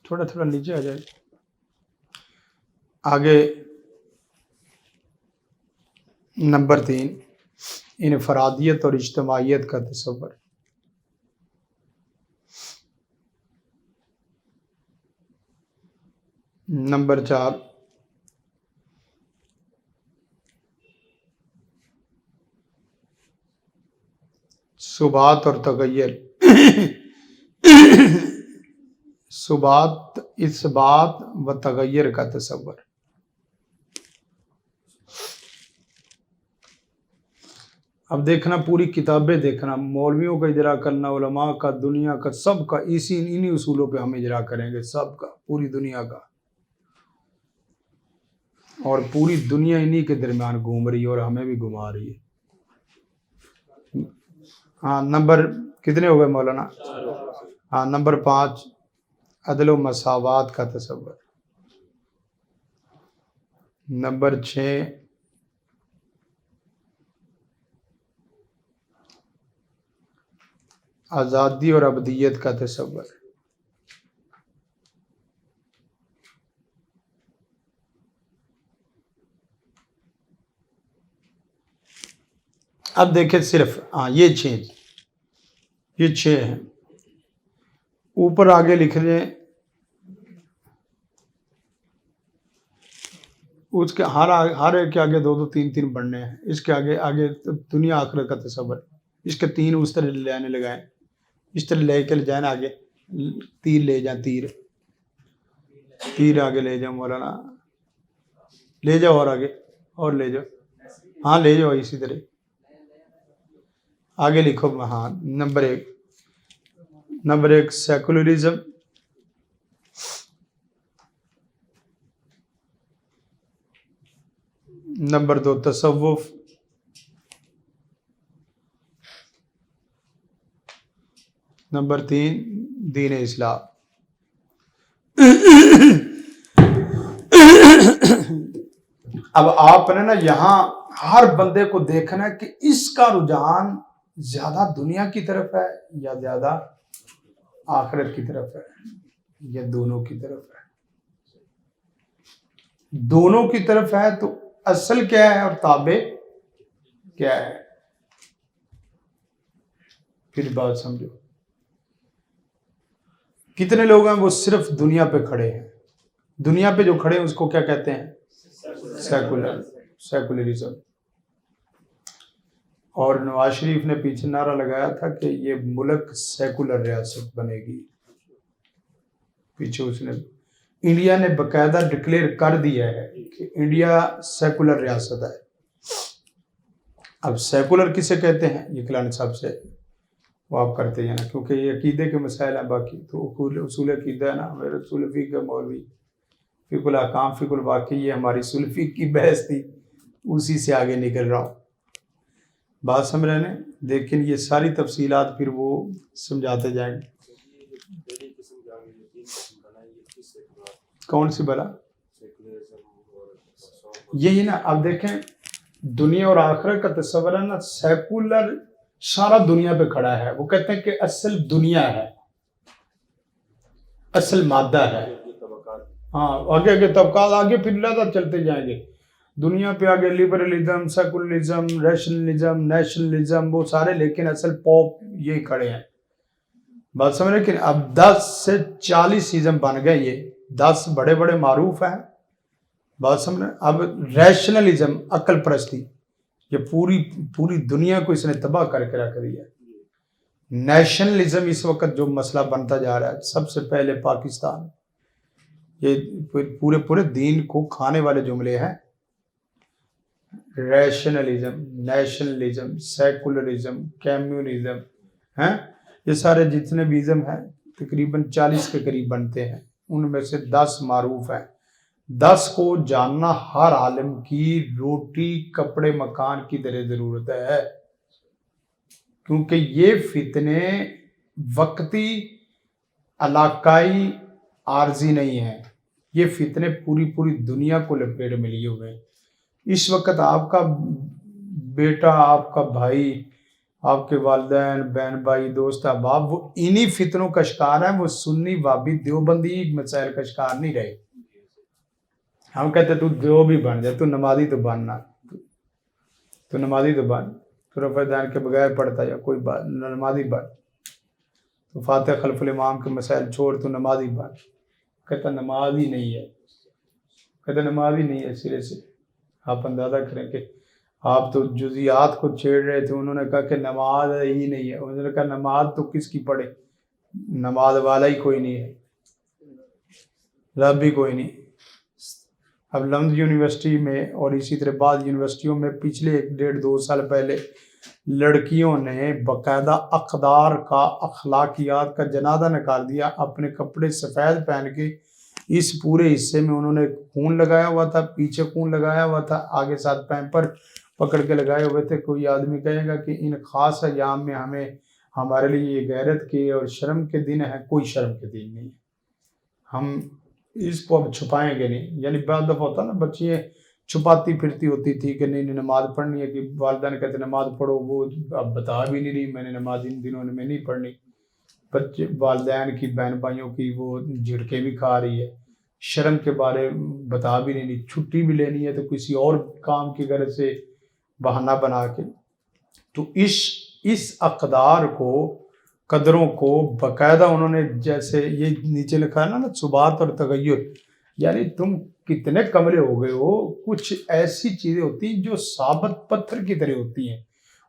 تھوڑا نیچے آ جائے. آگے نمبر 3 انفرادیت اور اجتماعیت کا تصور. نمبر 4 ثبات اور تغیر ثبات اثبات و تغیر کا تصور. اب دیکھنا پوری کتابیں دیکھنا، مولویوں کا اجرا کرنا، علماء کا، دنیا کا، سب کا انہی اصولوں پہ ہم اجرا کریں گے، سب کا، پوری دنیا کا. اور پوری دنیا انہی کے درمیان گھوم رہی ہے اور ہمیں بھی گھما رہی ہے. ہاں نمبر کتنے ہو گئے مولانا؟ ہاں نمبر 5 عدل و مساوات کا تصور. نمبر 6 آزادی اور ابدیت کا تصور. اب دیکھیں صرف یہ 6 ہیں. اوپر آگے لکھ لیں اس کے ہر ایک کے آگے 2 3 پڑھنے ہیں. اس کے آگے دنیا آخرت کا تصور. اس کے 3 اس طرح لینے لگائیں، اس طرح لے کے جائیں آگے، تیر لے جائیں، تیر آگے لے جاؤ مولانا، لے جاؤ اور آگے اور لے جاؤ. ہاں لے جاؤ اسی طرح آگے لکھو. ہاں نمبر 1 سیکولرزم. نمبر 2 تصوف. نمبر 3 دین اسلام. اب آپ نے نا یہاں ہر بندے کو دیکھنا ہے کہ اس کا رجحان زیادہ دنیا کی طرف ہے یا زیادہ آخرت کی طرف ہے یا دونوں کی طرف ہے. دونوں کی طرف ہے تو اصل کیا ہے اور تابع کیا ہے؟ پھر بات سمجھو. کتنے لوگ ہیں وہ صرف دنیا پہ کھڑے ہیں. دنیا پہ جو کھڑے ہیں اس کو کیا کہتے ہیں؟ سیکولرزم. اور نواز شریف نے پیچھے نعرہ لگایا تھا کہ یہ ملک سیکولر ریاست بنے گی. پیچھے اس نے انڈیا نے باقاعدہ ڈکلیئر کر دیا ہے کہ انڈیا سیکولر ریاست ہے. اب سیکولر کسے کہتے ہیں یہ کلانی صاحب سے وہ آپ کرتے ہیں نا، کیونکہ یہ عقیدے کے مسائل ہیں. باقی تو اصول عقیدہ ہے نا، میرے اصول فقہ مولوی فقہ الاحکام فقہ الواقع، یہ ہماری اصول فقہ کی بحث تھی، اسی سے آگے نکل رہا ہوں. بات سمجھ رہے ہیں؟ لیکن یہ ساری تفصیلات پھر وہ سمجھاتے جائیں گے. کون سی بلا؟ یہی نا. اب دیکھیں دنیا اور آخرت کا تصور ہے نا، سیکولر سارا دنیا پہ کھڑا ہے. وہ کہتے ہیں کہ اصل دنیا ہے، اصل مادہ ہے. ہاں آگے طبقات آگے پھر لہذا چلتے جائیں گے. دنیا پہ آگے لبرلزم، سیکولرزم، ریشنلزم، نیشنلزم وہ سارے، لیکن اصل پاپ یہی کھڑے ہیں. بات سمجھ رہے؟ کہ اب 10 سے 40 ازم بن گئے، یہ 10 بڑے بڑے معروف ہیں. بات سمجھ رہے؟ اب ریشنلزم عقل پرستی، یہ پوری دنیا کو اس نے تباہ کر کے رکھ دیا. نیشنلزم اس وقت جو مسئلہ بنتا جا رہا ہے، سب سے پہلے پاکستان، یہ پورے دین کو کھانے والے جملے ہیں. ریشنلزم، نیشنلزم، سیکولرزم، کمیونزم ہیں، یہ سارے جتنے بھی ازم ہیں تقریباً 40 کے قریب بنتے ہیں. ان میں سے 10 معروف ہیں. 10 کو جاننا ہر عالم کی روٹی کپڑے مکان کی طرح ضرورت ہے، کیونکہ یہ فتنے وقتی علاقائی عارضی نہیں ہیں، یہ فتنے پوری دنیا کو لپیٹ میں لیے ہوئے ہیں. اس وقت آپ کا بیٹا، آپ کا بھائی، آپ کے والدین، بہن بھائی، دوست احباب، وہ انہی فتنوں کا شکار ہیں. وہ سنی وابی دیوبندی مسائل کا شکار نہیں رہے. ہم کہتے تو جو بھی بن جائے، تو نمازی تو بننا. تو نمازی تو بن، تو رفع دین کے بغیر پڑھتا یا کوئی بات نمازی بن، تو فاتح خلف الامام کے مسائل چھوڑ تو نمازی بن. کہتا نماز ہی نہیں ہے، کہتا نماز ہی نہیں ہے سرے سے. آپ اندازہ کریں کہ آپ تو جزیات کو چھیڑ رہے تھے، انہوں نے کہا کہ نماز ہی نہیں ہے. انہوں نے کہا نماز تو کس کی پڑھے، نماز والا ہی کوئی نہیں ہے، رب بھی کوئی نہیں. اب لندن یونیورسٹی میں اور اسی طرح بعض یونیورسٹیوں میں پچھلے 1.5-2 سال پہلے لڑکیوں نے باقاعدہ اقدار کا، اخلاقیات کا جنازہ نکال دیا. اپنے کپڑے سفید پہن کے اس پورے حصے میں انہوں نے خون لگایا ہوا تھا، پیچھے خون لگایا ہوا تھا، آگے ساتھ پیمپر پکڑ کے لگائے ہوئے تھے. کوئی آدمی کہے گا کہ ان خاص ایام میں ہمارے لیے یہ غیرت کے اور شرم کے دن ہے، کوئی شرم کے دن نہیں. ہم اس کو اب چھپائیں گے نہیں. یعنی بعض دفعہ ہوتا نا بچیاں چھپاتی پھرتی ہوتی تھی کہ نہیں نماز پڑھنی ہے، کہ والدین کہتے نماز پڑھو، وہ اب بتا بھی نہیں رہی میں نے نماز ان دنوں میں نہیں پڑھنی. بچے والدین کی بہن بھائیوں کی وہ جھڑکیں بھی کھا رہی ہے، شرم کے بارے بتا بھی نہیں رہی. چھٹی بھی لینی ہے تو کسی اور کام کی غرض سے بہانہ بنا کے. تو اس اقدار کو، قدروں کو باقاعدہ انہوں نے، جیسے یہ نیچے لکھا ہے نا ثبات اور تغیر، یعنی تم کتنے کملے ہو گئے ہو. کچھ ایسی چیزیں ہوتی ہیں جو ثابت پتھر کی طرح ہوتی ہیں،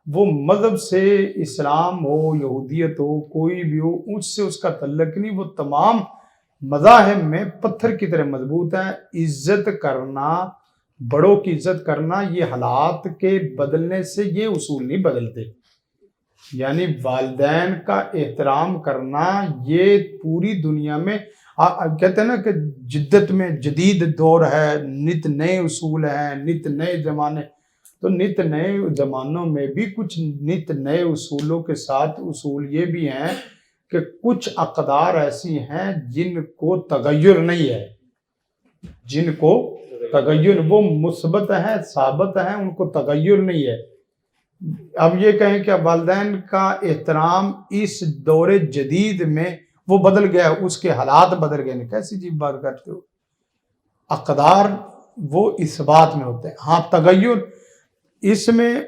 وہ مذہب سے، اسلام ہو، یہودیت ہو، کوئی بھی ہو، اس سے اس کا تعلق نہیں. وہ تمام مذاہب میں پتھر کی طرح مضبوط ہیں. عزت کرنا، بڑوں کی عزت کرنا، یہ حالات کے بدلنے سے یہ اصول نہیں بدلتے. یعنی والدین کا احترام کرنا یہ پوری دنیا میں کہتے ہیں نا کہ جدت میں جدید دور ہے، نت نئے اصول ہیں، نت نئے زمانے. تو نت نئے زمانوں میں بھی کچھ نت نئے اصولوں کے ساتھ اصول یہ بھی ہیں کہ کچھ اقدار ایسی ہیں جن کو تغیر نہیں ہے، جن کو تغیر، وہ مثبت ہیں، ثابت ہیں، ان کو تغیر نہیں ہے. اب یہ کہیں کہ والدین کا احترام اس دور جدید میں وہ بدل گیا، اس کے حالات بدل گئے. کیسی عجیب بات کرتے ہو. اقدار وہ اس بات میں ہوتے ہیں. ہاں تغیر اس میں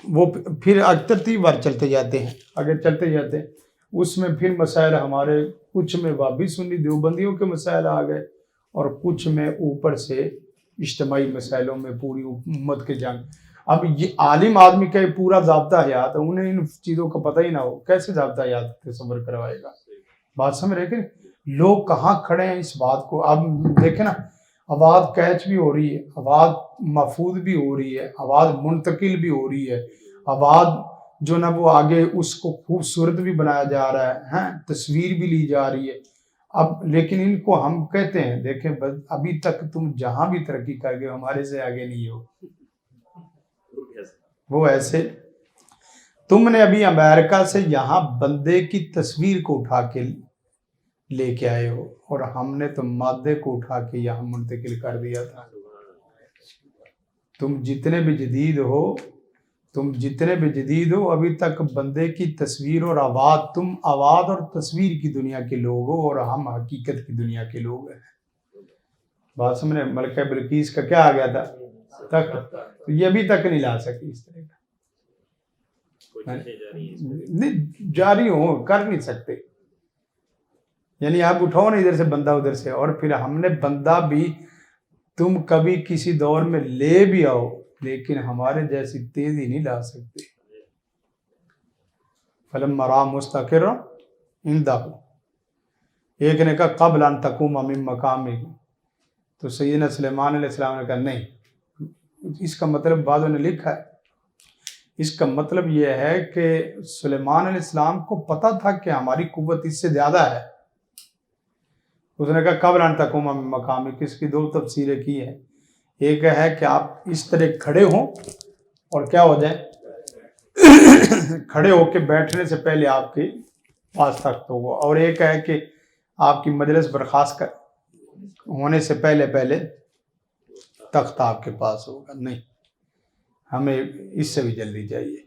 وہ پھر ترتیب وار چلتے جاتے ہیں، آگے چلتے جاتے ہیں. اس میں پھر مسائل ہمارے کچھ میں وہابی سنی دیوبندیوں کے مسائل آ گئے، اور کچھ میں اوپر سے اجتماعی مسائلوں میں پوری امت کے جنگ. اب یہ عالم آدمی کا پورا ضابطہ حیات ہے، انہیں ان چیزوں کا پتہ ہی نہ ہو، کیسے ضابطہ حیات تصور کروائے گا. بات سمجھ رہے کہ لوگ کہاں کھڑے ہیں اس بات کو. اب دیکھیں نا، آواز کیچ بھی ہو رہی ہے، آواز محفوظ بھی ہو رہی ہے، آواز منتقل بھی ہو رہی ہے، آواز جو نا وہ آگے اس کو خوبصورت بھی بنایا جا رہا ہے، تصویر بھی لی جا رہی ہے. اب لیکن ان کو ہم کہتے ہیں دیکھیں ابھی تک تم جہاں بھی ترقی کر گئے ہمارے سے آگے نہیں ہو. وہ ایسے تم نے ابھی امریکہ سے یہاں بندے کی تصویر کو اٹھا کے لے کے آئے ہو، اور ہم نے تو مادے کو اٹھا کے یہاں منتقل کر دیا تھا. تم جتنے بھی جدید ہو ابھی تک بندے کی تصویر اور آواز، تم آواز اور تصویر کی دنیا کے لوگ ہو، اور ہم حقیقت کی دنیا کے لوگ ہیں. بات سمجھے. ملکہ بلقیس کا کیا آ گیا تھا تخت، یہ ابھی تک نہیں لا سکی. اس طرح کا نہیں جاری ہو، کر نہیں سکتے. یعنی آپ اٹھاؤ نا ادھر سے بندہ ادھر سے، اور پھر ہم نے بندہ بھی تم کبھی کسی دور میں لے بھی آؤ لیکن ہمارے جیسی تیزی نہیں لا سکتے. فلما رأى مستقرا عنده، ایک نے کہا قبل ان تقوم من مقامه، تو سیدنا سلیمان علیہ السلام نے کہا نہیں. اس کا مطلب بعضوں نے لکھا ہے، اس کا مطلب یہ ہے کہ سلیمان علیہ السلام کو پتہ تھا کہ ہماری قوت اس سے زیادہ ہے. اس نے کہا قبل ان تقوم من مقامک. اس کی 2 تفسیریں کی ہیں. ایک ہے کہ آپ اس طرح کھڑے ہوں اور کیا ہو جائیں، کھڑے ہو کے بیٹھنے سے پہلے آپ کے پاس تخت ہوگا، اور ایک ہے کہ آپ کی مجلس برخاست ہونے سے پہلے تخت آپ کے پاس ہوگا. نہیں، ہمیں اس سے بھی جلدی چاہیے.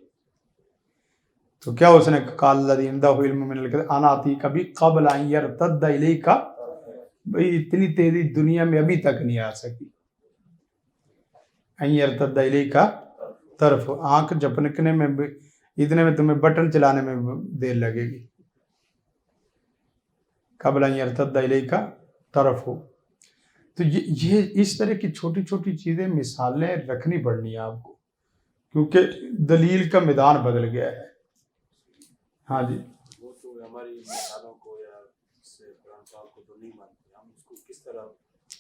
تو کیا اس نے قال الذی عنده علم من الکتاب انا آتیک بھی قبل ان یرتد الیک، بھئی اتنی تیزی دنیا میں ابھی تک نہیں آ سکی. ان یرتد الیک طرف آنکھ جھپکنے میں اتنے میں تمہیں بٹن چلانے میں دیر لگے گی. قبل ان یرتد الیک طرف ہو. تو یہ اس طرح کی چھوٹی چھوٹی چیزیں مثالیں رکھنی پڑنی ہے آپ کو، کیونکہ دلیل کا میدان بدل گیا ہے. ہاں جی. وہ تو ہماری مثالوں کو یا اس قرآن پاک کو تو نہیں مانتے، ہم اس کو کس طرح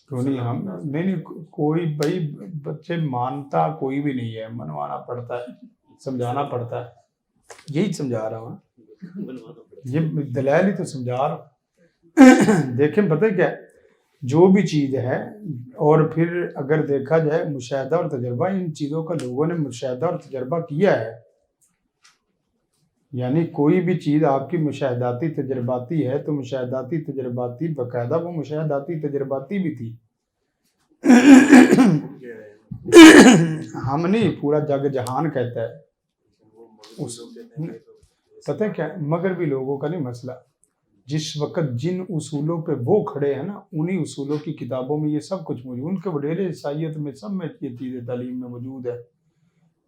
کیوں نہیں ہم نہیں کوئی بھائی بچے مانتا کوئی بھی نہیں ہے، منوانا پڑتا ہے، سمجھانا پڑتا ہے. یہی سمجھا رہا ہوں، یہ دلائل ہی تو سمجھا رہا ہوں. دیکھیں پتہ کیا ہے، جو بھی چیز ہے، اور پھر اگر دیکھا جائے مشاہدہ اور تجربہ، ان چیزوں کا لوگوں نے مشاہدہ اور تجربہ کیا ہے. یعنی کوئی بھی چیز آپ کی مشاہداتی تجرباتی ہے تو مشاہداتی تجرباتی باقاعدہ وہ مشاہداتی تجرباتی بھی تھی. ہم نہیں، پورا جگ جہان کہتا ہے. پتہ کیا، مگر بھی لوگوں کا نہیں مسئلہ. جس وقت جن اصولوں پہ وہ کھڑے ہیں نا، انہی اصولوں کی کتابوں میں یہ سب کچھ موجود، ان کے وڈیرے عیسائیت میں سب میں یہ چیزیں تعلیم میں موجود ہے.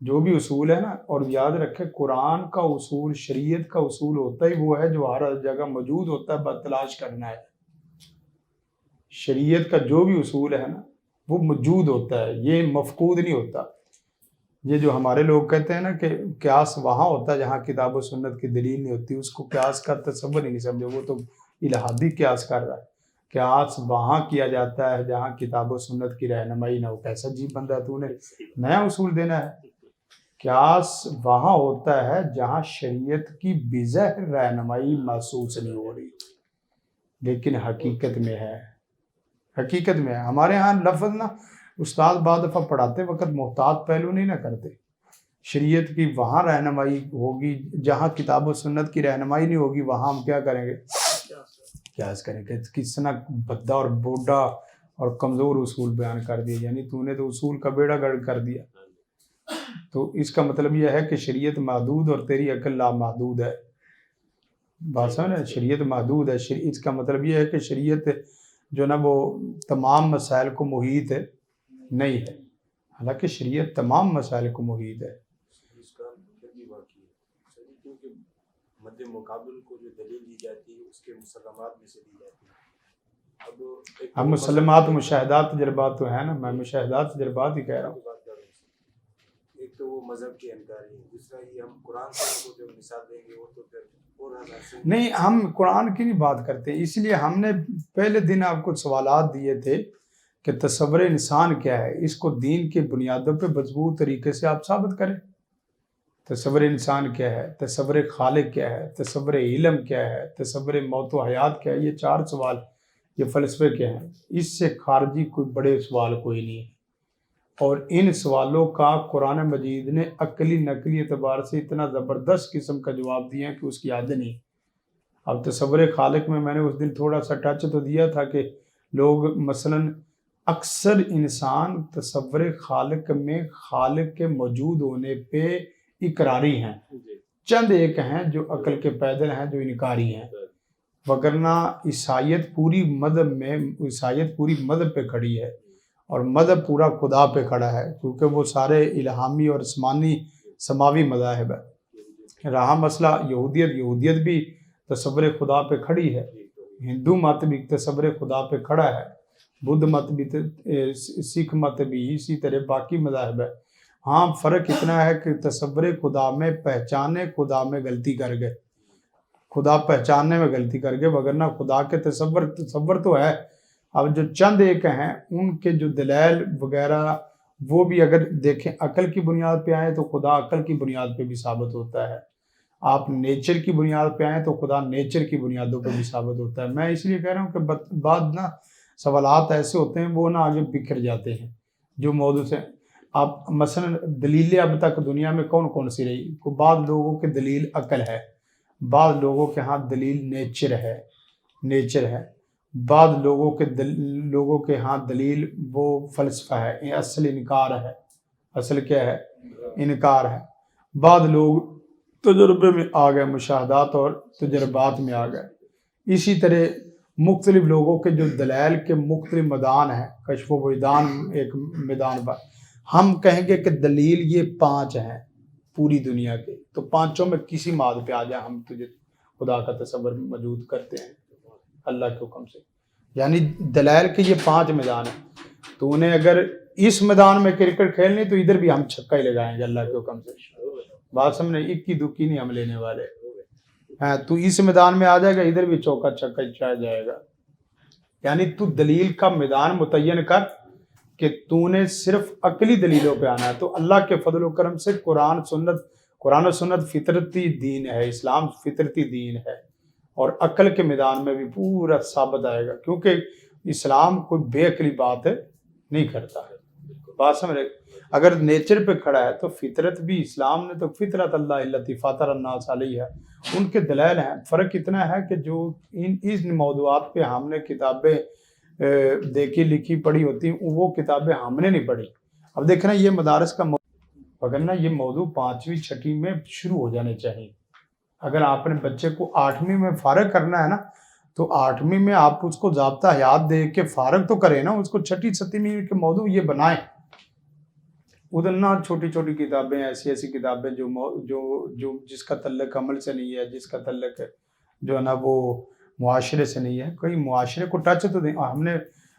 جو بھی اصول ہے نا، اور یاد رکھے قرآن کا اصول، شریعت کا اصول ہوتا ہی وہ ہے جو ہر جگہ موجود ہوتا ہے، بس تلاش کرنا ہے. شریعت کا جو بھی اصول ہے نا وہ موجود ہوتا ہے، یہ مفقود نہیں ہوتا. یہ جو ہمارے لوگ کہتے ہیں نا کہ قیاس وہاں ہوتا ہے جہاں کتاب و سنت کی دلیل نہیں ہوتی، اس کو قیاس کا تصور ہی نہیں سمجھے، وہ تو الہادی قیاس کر رہا ہے. قیاس وہاں کیا جاتا ہے جہاں کتاب و سنت کی رہنمائی نہ ہو. کیسا عجیب بندہ ہے، تو نے نیا اصول دینا ہے. قیاس وہاں ہوتا ہے جہاں شریعت کی بظاہر رہنمائی محسوس نہیں ہو رہی، لیکن حقیقت میں ہے. حقیقت میں ہے. ہمارے ہاں لفظ نا استاد بعد دفعہ پڑھاتے وقت محتاط پہلو نہیں نہ کرتے. شریعت کی وہاں رہنمائی ہوگی جہاں کتاب و سنت کی رہنمائی نہیں ہوگی، وہاں ہم کیا کریں گے؟ قیاس کریں گے. کتنا بھدا اور بوڑھا اور کمزور اصول بیان کر دیا. یعنی تو نے تو اصول کا بیڑا گرک کر دیا. تو اس کا مطلب یہ ہے کہ شریعت محدود اور تیری عقل لامحدود ہے. بات سمجھ، شریعت محدود ہے. اس کا مطلب یہ ہے کہ شریعت جو نا وہ تمام مسائل کو محیط ہے نہیں ہے، حالانکہ شریعت تمام مسائل کو محیط ہے. اس کا پھر بھی واقعی ہے، کیونکہ مد مقابل کو جو دلیل دی جاتی ہے اس کے مسلمات میں سے دی جاتی ہے. اب مسلمات مشاہدات تجربات تو ہیں نا، میں مشاہدات تجربات ہی کہہ رہا ہوں. ایک تو وہ مذہب کی انکاری ہے، دوسرا یہ ہم قرآن سے جو مثال دیں گے وہ تو پھر نہیں، ہم قرآن کی نہیں بات کرتے. اس لیے ہم نے پہلے دن آپ کو سوالات دیے تھے کہ تصور انسان کیا ہے، اس کو دین کی بنیادوں پہ مضبوط طریقے سے آپ ثابت کریں. تصور انسان کیا ہے، تصور خالق کیا ہے، تصور علم کیا ہے، تصور موت و حیات کیا ہے. یہ 4 سوال، یہ فلسفے کے ہیں. اس سے خارجی کوئی بڑے سوال کوئی نہیں ہے. اور ان سوالوں کا قرآن مجید نے عقلی نقلی اعتبار سے اتنا زبردست قسم کا جواب دیا کہ اس کی حد نہیں. اب تصور خالق میں نے اس دن تھوڑا سا ٹچ تو دیا تھا کہ لوگ مثلا اکثر انسان تصور خالق میں خالق کے موجود ہونے پہ اقراری ہیں، چند ایک ہیں جو عقل کے پیدل ہیں، جو انکاری ہیں. وگرنہ عیسائیت پوری مذہب پہ کھڑی ہے، اور مذہب پورا خدا پہ کھڑا ہے، کیونکہ وہ سارے الہامی اور سماوی مذاہب ہے. رہا مسئلہ یہودیت بھی تصور خدا پہ کھڑی ہے. ہندو مت بھی تصور خدا پہ کھڑا ہے. بدھ مت بھی، سکھ مت بھی، اسی طرح باقی مذاہب ہے. ہاں فرق اتنا ہے کہ تصور خدا میں پہچانے خدا میں غلطی کر گئے، خدا پہچاننے میں غلطی کر گئے، وگرنہ خدا کے تصور تو ہے. اب جو چند ایک ہیں ان کے جو دلائل وغیرہ وہ بھی اگر دیکھیں عقل کی بنیاد پہ آئیں تو خدا عقل کی بنیاد پہ بھی ثابت ہوتا ہے. آپ نیچر کی بنیاد پہ آئیں تو خدا نیچر کی بنیادوں پہ بھی ثابت ہوتا ہے. میں اس لیے کہہ رہا ہوں کہ بعد نا سوالات ایسے ہوتے ہیں وہ نا آگے بکھر جاتے ہیں جو موضوع سے. آپ مثلا دلیلیں اب تک دنیا میں کون سی رہی؟ بعض لوگوں کے دلیل عقل ہے، بعض لوگوں کے ہاں دلیل نیچر ہے، بعض لوگوں کے ہاں دلیل وہ فلسفہ ہے، اصل انکار ہے. اصل کیا ہے؟ انکار ہے. بعض لوگ تجربے میں آ گئے، مشاہدات اور تجربات میں آ گئے. اسی طرح مختلف لوگوں کے جو دلائل کے مختلف میدان ہیں، کشف و وجدان ایک میدان پر. ہم کہیں گے کہ دلیل یہ 5 ہیں پوری دنیا کے، تو 5 میں کسی ماد پہ آ جائے ہم تجھے خدا کا تصور موجود کرتے ہیں اللہ کے حکم سے. یعنی دلائل کے یہ 5 میدان ہیں. تو نے اگر اس میدان میں کرکٹ کھیلنی تو ادھر بھی ہم چھکا ہی لگائیں گے اللہ کے حکم سے. بات سمجھے، اکی دکی نہیں ہم لینے والے. ہاں تو اس میدان میں آ جائے گا، ادھر بھی چوکا چھکا ہی چاہ جائے گا. یعنی تو دلیل کا میدان متعین کر کہ تو نے صرف عقلی دلیلوں پہ آنا ہے. تو اللہ کے فضل و کرم سے قرآن و سنت فطرتی دین ہے، اسلام فطرتی دین ہے، اور عقل کے میدان میں بھی پورا ثابت آئے گا، کیونکہ اسلام کوئی بے عقلی بات نہیں کرتا ہے. بات سمجھ رہے؟ اگر نیچر پہ کھڑا ہے تو فطرت بھی، اسلام نے تو فطرت اللہ التی فاطر الناس علیہ ہے، ان کے دلائل ہیں. فرق اتنا ہے کہ جو ان موضوعات پہ ہم نے کتابیں دیکھی لکھی پڑھی ہوتی ہیں، وہ کتابیں ہم نے نہیں پڑھی. اب دیکھنا یہ مدارس کا پکڑنا، یہ موضوع 5ویں 6ٹھی میں شروع ہو جانے چاہیے. اگر آپ نے بچے کو 8ویں میں فارغ کرنا ہے نا، تو 8ویں میں آپ اس کو ضابطہ حیات دے کے فارغ تو کریں نا، اس کو 6ٹھی 7ویں کے موضوع یہ بنائیں. ادھر نہ چھوٹی چھوٹی کتابیں، ایسی کتابیں جو جس کا تعلق عمل سے نہیں ہے، جس کا تعلق جو ہے نا وہ معاشرے سے نہیں ہے. کوئی معاشرے کو ٹچ تو دیں. ہم نے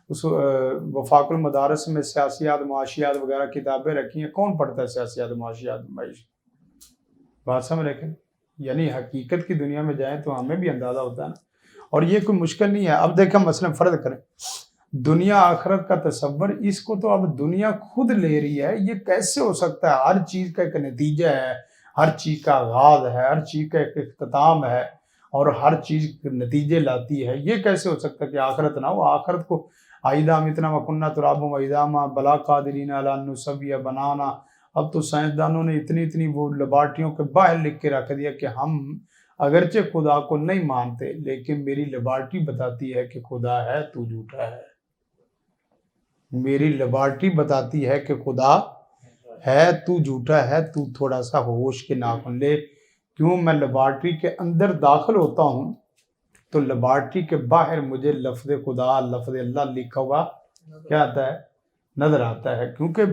اس وفاق المدارس میں سیاسیات معاشیات وغیرہ کتابیں رکھی ہیں. کون پڑھتا ہے سیاسیات معاشیات معیشت؟ بات سمجھ رکھیں. یعنی حقیقت کی دنیا میں جائیں تو ہمیں بھی اندازہ ہوتا ہے نا، اور یہ کوئی مشکل نہیں ہے. اب دیکھیں مثلا فرض کریں دنیا آخرت کا تصور، اس کو تو اب دنیا خود لے رہی ہے. یہ کیسے ہو سکتا ہے؟ ہر چیز کا ایک نتیجہ ہے، ہر چیز کا آغاز ہے، ہر چیز کا ایک اختتام ہے، اور ہر چیز نتیجے لاتی ہے. یہ کیسے ہو سکتا ہے کہ آخرت نہ ہو؟ آخرت کو آئدہ متنا وکنہ تراب و ایداما بلا قادرین علی ان نسوی بنانا. اب تو سائنسدانوں نے اتنی وہ لیبارٹریوں کے باہر لکھ کے رکھ دیا کہ ہم اگرچہ خدا کو نہیں مانتے، لیکن میری لیبارٹری بتاتی ہے کہ خدا ہے، تو جھوٹا ہے. میری لیبارٹری بتاتی ہے کہ خدا ہے، تو جھوٹا ہے. تو تھوڑا سا ہوش کے ناخن لے. کیوں؟ میں لیبارٹری کے اندر داخل ہوتا ہوں تو لیبارٹری کے باہر مجھے لفظ خدا، لفظ اللہ لکھا ہوا کیا آتا ہے؟ نظر آتا ہے. کیونکہ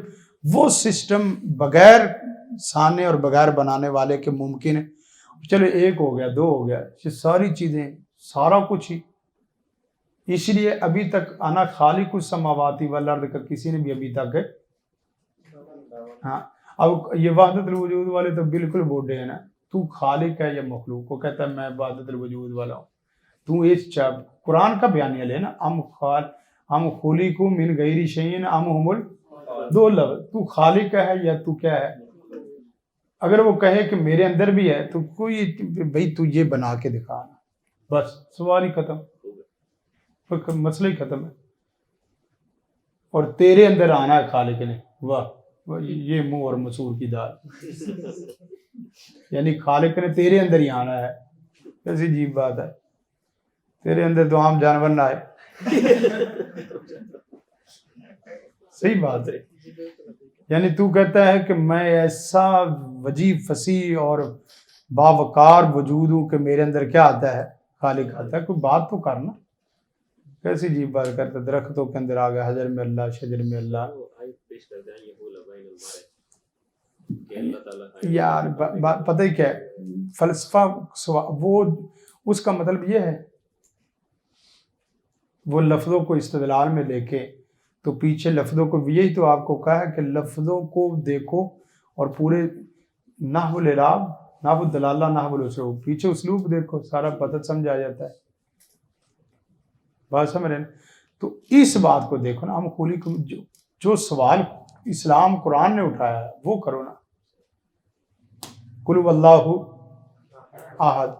وہ سسٹم بغیر سانے اور بغیر بنانے والے کے ممکن ہے. چلو 1 ہو گیا، 2 ہو گیا، یہ ساری چیزیں سارا کچھ ہی. اس لیے ابھی تک انا خالق السماوات والارض کا کسی نے بھی ابھی تک ہاں. اب یہ وحدت الوجود والے تو بالکل بوڑھے ہیں نا. تو خالق ہے یا مخلوق کو کہتا ہے میں وحدت الوجود والا ہوں. تو اس قرآن کا بیانیہ لے نا، ہم خلقوا من غیر شیء ام هم دو لفظ. تو خالق ہے یا تو کیا ہے؟ اگر وہ کہے کہ میرے اندر بھی ہے تو کوئی بھائی تو یہ بنا کے دکھانا، بس سوال ہی ختم، مسئلہ ہی ختم ہے. اور تیرے اندر آنا ہے خالق نے. واہ، یہ منہ اور مسور کی دال. یعنی خالق نے تیرے اندر ہی آنا ہے. کیسی عجیب بات ہے. تیرے اندر تو عام جانور نہ آئے. صحیح بات ہے. یعنی تو کہتا ہے کہ میں ایسا وجیب فصیح اور باوقار وجود ہوں کہ میرے اندر کیا آتا ہے؟ خالق آتا ہے. کوئی بات تو کرنا. کیسی عجیب بات کرتا ہے. درختوں کے اندر آ گیا، حجر میں اللہ، شجر میں اللہ. یار پتہ ہی کیا ہے فلسفہ، وہ اس کا مطلب یہ ہے وہ لفظوں کو استدلال میں لے کے تو پیچھے لفظوں کو، یہی تو آپ کو کہا ہے کہ لفظوں کو دیکھو اور پورے نحو الاعراب، نحو الدلالہ، نحو الاسلوب، پیچھے اسلوب دیکھو، سارا پتہ سمجھ آ جاتا ہے. بات سمجھ رہے ہیں؟ تو اس بات کو دیکھو نا. ہم خولی کو جو سوال اسلام قرآن نے اٹھایا ہے وہ کرو نا. قل هو اللہ احد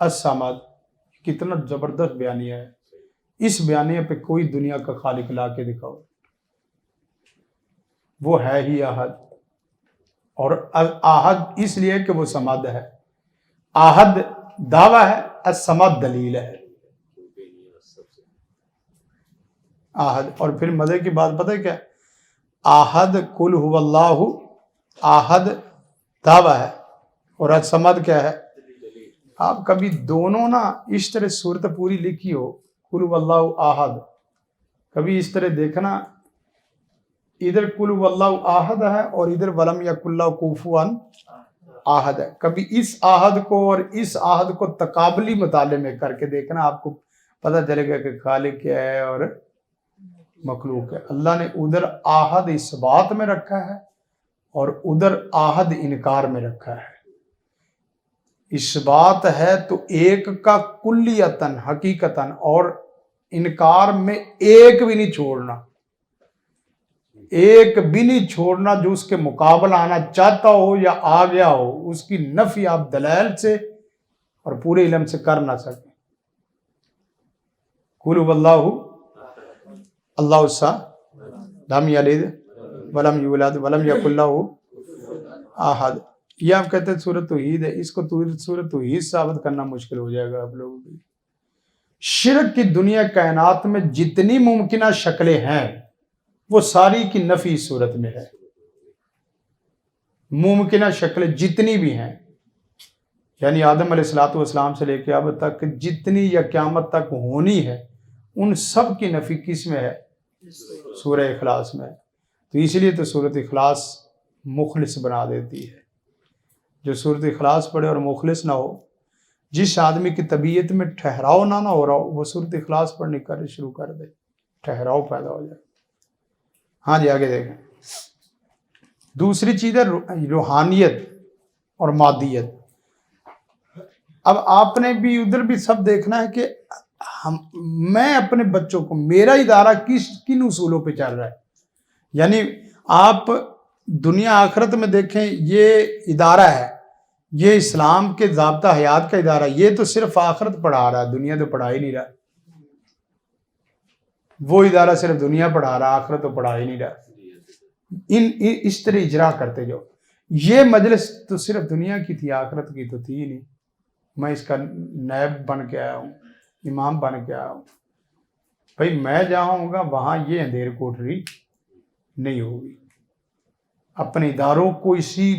الصمد. کتنا زبردست بیانیہ ہے. اس بیانیہ پہ کوئی دنیا کا خالق لا کے دکھاؤ. وہ ہے ہی احد، اور احد اس لیے کہ وہ صمد ہے. احد دعویٰ ہے، الصمد دلیل ہے. احد. اور پھر مزے کی بات پتہ ہے کیا؟ احد قل هو اللہ احد دعویٰ ہے، اور الصمد کیا ہے؟ آپ کبھی دونوں نا اس طرح صورت پوری لکھی ہو قل هو اللہ احد، کبھی اس طرح دیکھنا ادھر کل واللہ احد ہے اور ادھر ولم یکن لہ کفوا احد ہے. کبھی اس احد کو اور اس احد کو تقابلی مطالعے میں کر کے دیکھنا، آپ کو پتہ چلے گا کہ خالق کیا ہے اور مخلوق ہے. اللہ نے ادھر احد اس بات میں رکھا ہے اور ادھر احد انکار میں رکھا ہے. اس بات ہے تو ایک کا کلیتاً حقیقتاً، اور انکار میں ایک بھی نہیں چھوڑنا، ایک بھی نہیں چھوڑنا جو اس کے مقابلہ آنا چاہتا ہو یا آ گیا ہو، اس کی نفی آپ دلائل سے اور پورے علم سے کر نہ سکیں. قل واللہ اللہ الصمد لم یلد ولم یولد ولم یکن لہ احد. یہ آپ کہتے ہیں سورۃ توحید ہے، اس کو سورۃ توحید ثابت کرنا مشکل ہو جائے گا آپ لوگوں کی. شرک کی دنیا کائنات میں جتنی ممکنہ شکلیں ہیں وہ ساری کی نفی اس صورت میں ہے. ممکنہ شکلیں جتنی بھی ہیں، یعنی آدم علیہ السلام سے لے کے اب تک جتنی یا قیامت تک ہونی ہے، ان سب کی نفی کس میں ہے؟ سورہ اخلاص میں. تو اس لیے تو سورۃ اخلاص مخلص بنا دیتی ہے. جو سورۃ اخلاص پڑھے اور مخلص نہ ہو، جس آدمی کی طبیعت میں ٹھہراؤ نہ ہو رہا ہو، وہ سورۃ اخلاص پڑھنے کا شروع کر دے، ٹھہراؤ پیدا ہو جائے. ہاں جی آگے دیکھیں. دوسری چیز ہے روحانیت اور مادیت. اب آپ نے بھی ادھر بھی سب دیکھنا ہے کہ میں اپنے بچوں کو، میرا ادارہ کن اصولوں پہ چل رہا ہے. یعنی آپ دنیا آخرت میں دیکھیں، یہ ادارہ ہے، یہ اسلام کے ضابطہ حیات کا ادارہ، یہ تو صرف آخرت پڑھا رہا ہے، دنیا تو پڑھا ہی نہیں رہا. وہ ادارہ صرف دنیا پڑھا رہا، آخرت تو پڑھا ہی نہیں رہا. اس طرح اجرا کرتے جاؤ. یہ مجلس تو صرف دنیا کی تھی، آخرت کی تو تھی ہی نہیں. میں اس کا نائب بن کے آیا ہوں، امام بن کے آیا ہوں. بھائی میں جہاں ہوں گا وہاں یہ اندھیر کوٹری نہیں ہوگی. اپنے اداروں کو اسی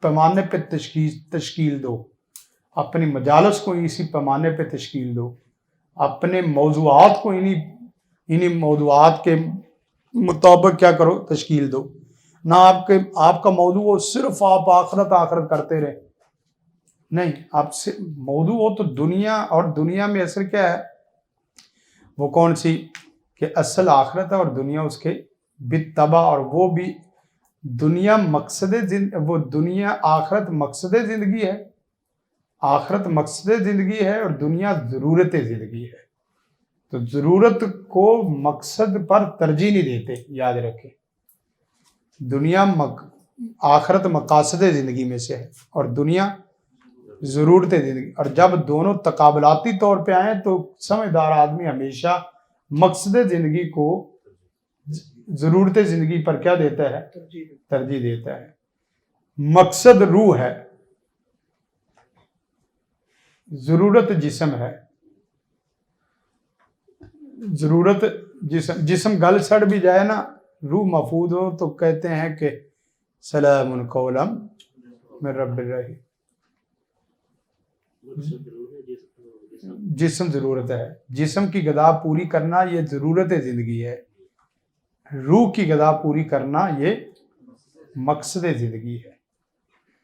پیمانے پہ تشکیل دو، اپنی مجالس کو اسی پیمانے پہ تشکیل دو، اپنے موضوعات کو انہی موضوعات کے مطابق کیا کرو، تشکیل دو. نہ آپ کا موضوع ہو صرف آپ آخرت کرتے رہے. نہیں، آپ سے موضوع ہو تو دنیا، اور دنیا میں اصل کیا ہے، وہ کون سی کہ اصل آخرت ہے اور دنیا اس کے بالتبع. اور وہ بھی دنیا وہ دنیا آخرت مقصد زندگی ہے، آخرت مقصد زندگی ہے اور دنیا ضرورت زندگی ہے. تو ضرورت کو مقصد پر ترجیح نہیں دیتے، یاد رکھیں. دنیا آخرت مقاصد زندگی میں سے ہے اور دنیا ضرورت زندگی. اور جب دونوں تقابلاتی طور پہ آئیں تو سمجھدار آدمی ہمیشہ مقصد زندگی کو ضرورت زندگی پر کیا دیتا ہے؟ ترجیح دیتا ہے. مقصد روح ہے، ضرورت جسم ہے. ضرورت جسم گل سڑ بھی جائے نا، روح محفوظ ہو تو کہتے ہیں کہ سلام قولا من رب الرحیم. جسم ضرورت ہے، جسم کی غذا پوری کرنا یہ ضرورت زندگی ہے. روح کی غذا پوری کرنا یہ مقصد زندگی ہے.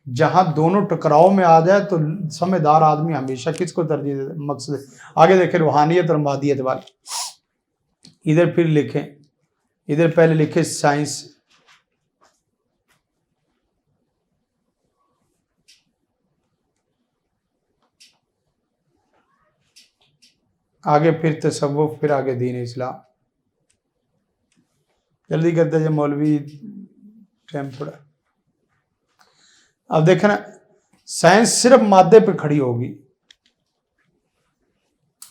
جہاں دونوں ٹکراؤ میں آ جائے تو سمجھدار آدمی ہمیشہ کس کو ترجیح دیتا ہے؟ مقصد. آگے دیکھیں روحانیت اور مادیت والی. ادھر پھر لکھیں، ادھر پہلے لکھیں سائنس. آگے پھر تصوف، پھر آگے دین اسلام. جلدی کرتے جو مولوی ٹائم تھوڑا. اب دیکھیں نا، سائنس صرف مادے پہ کھڑی ہوگی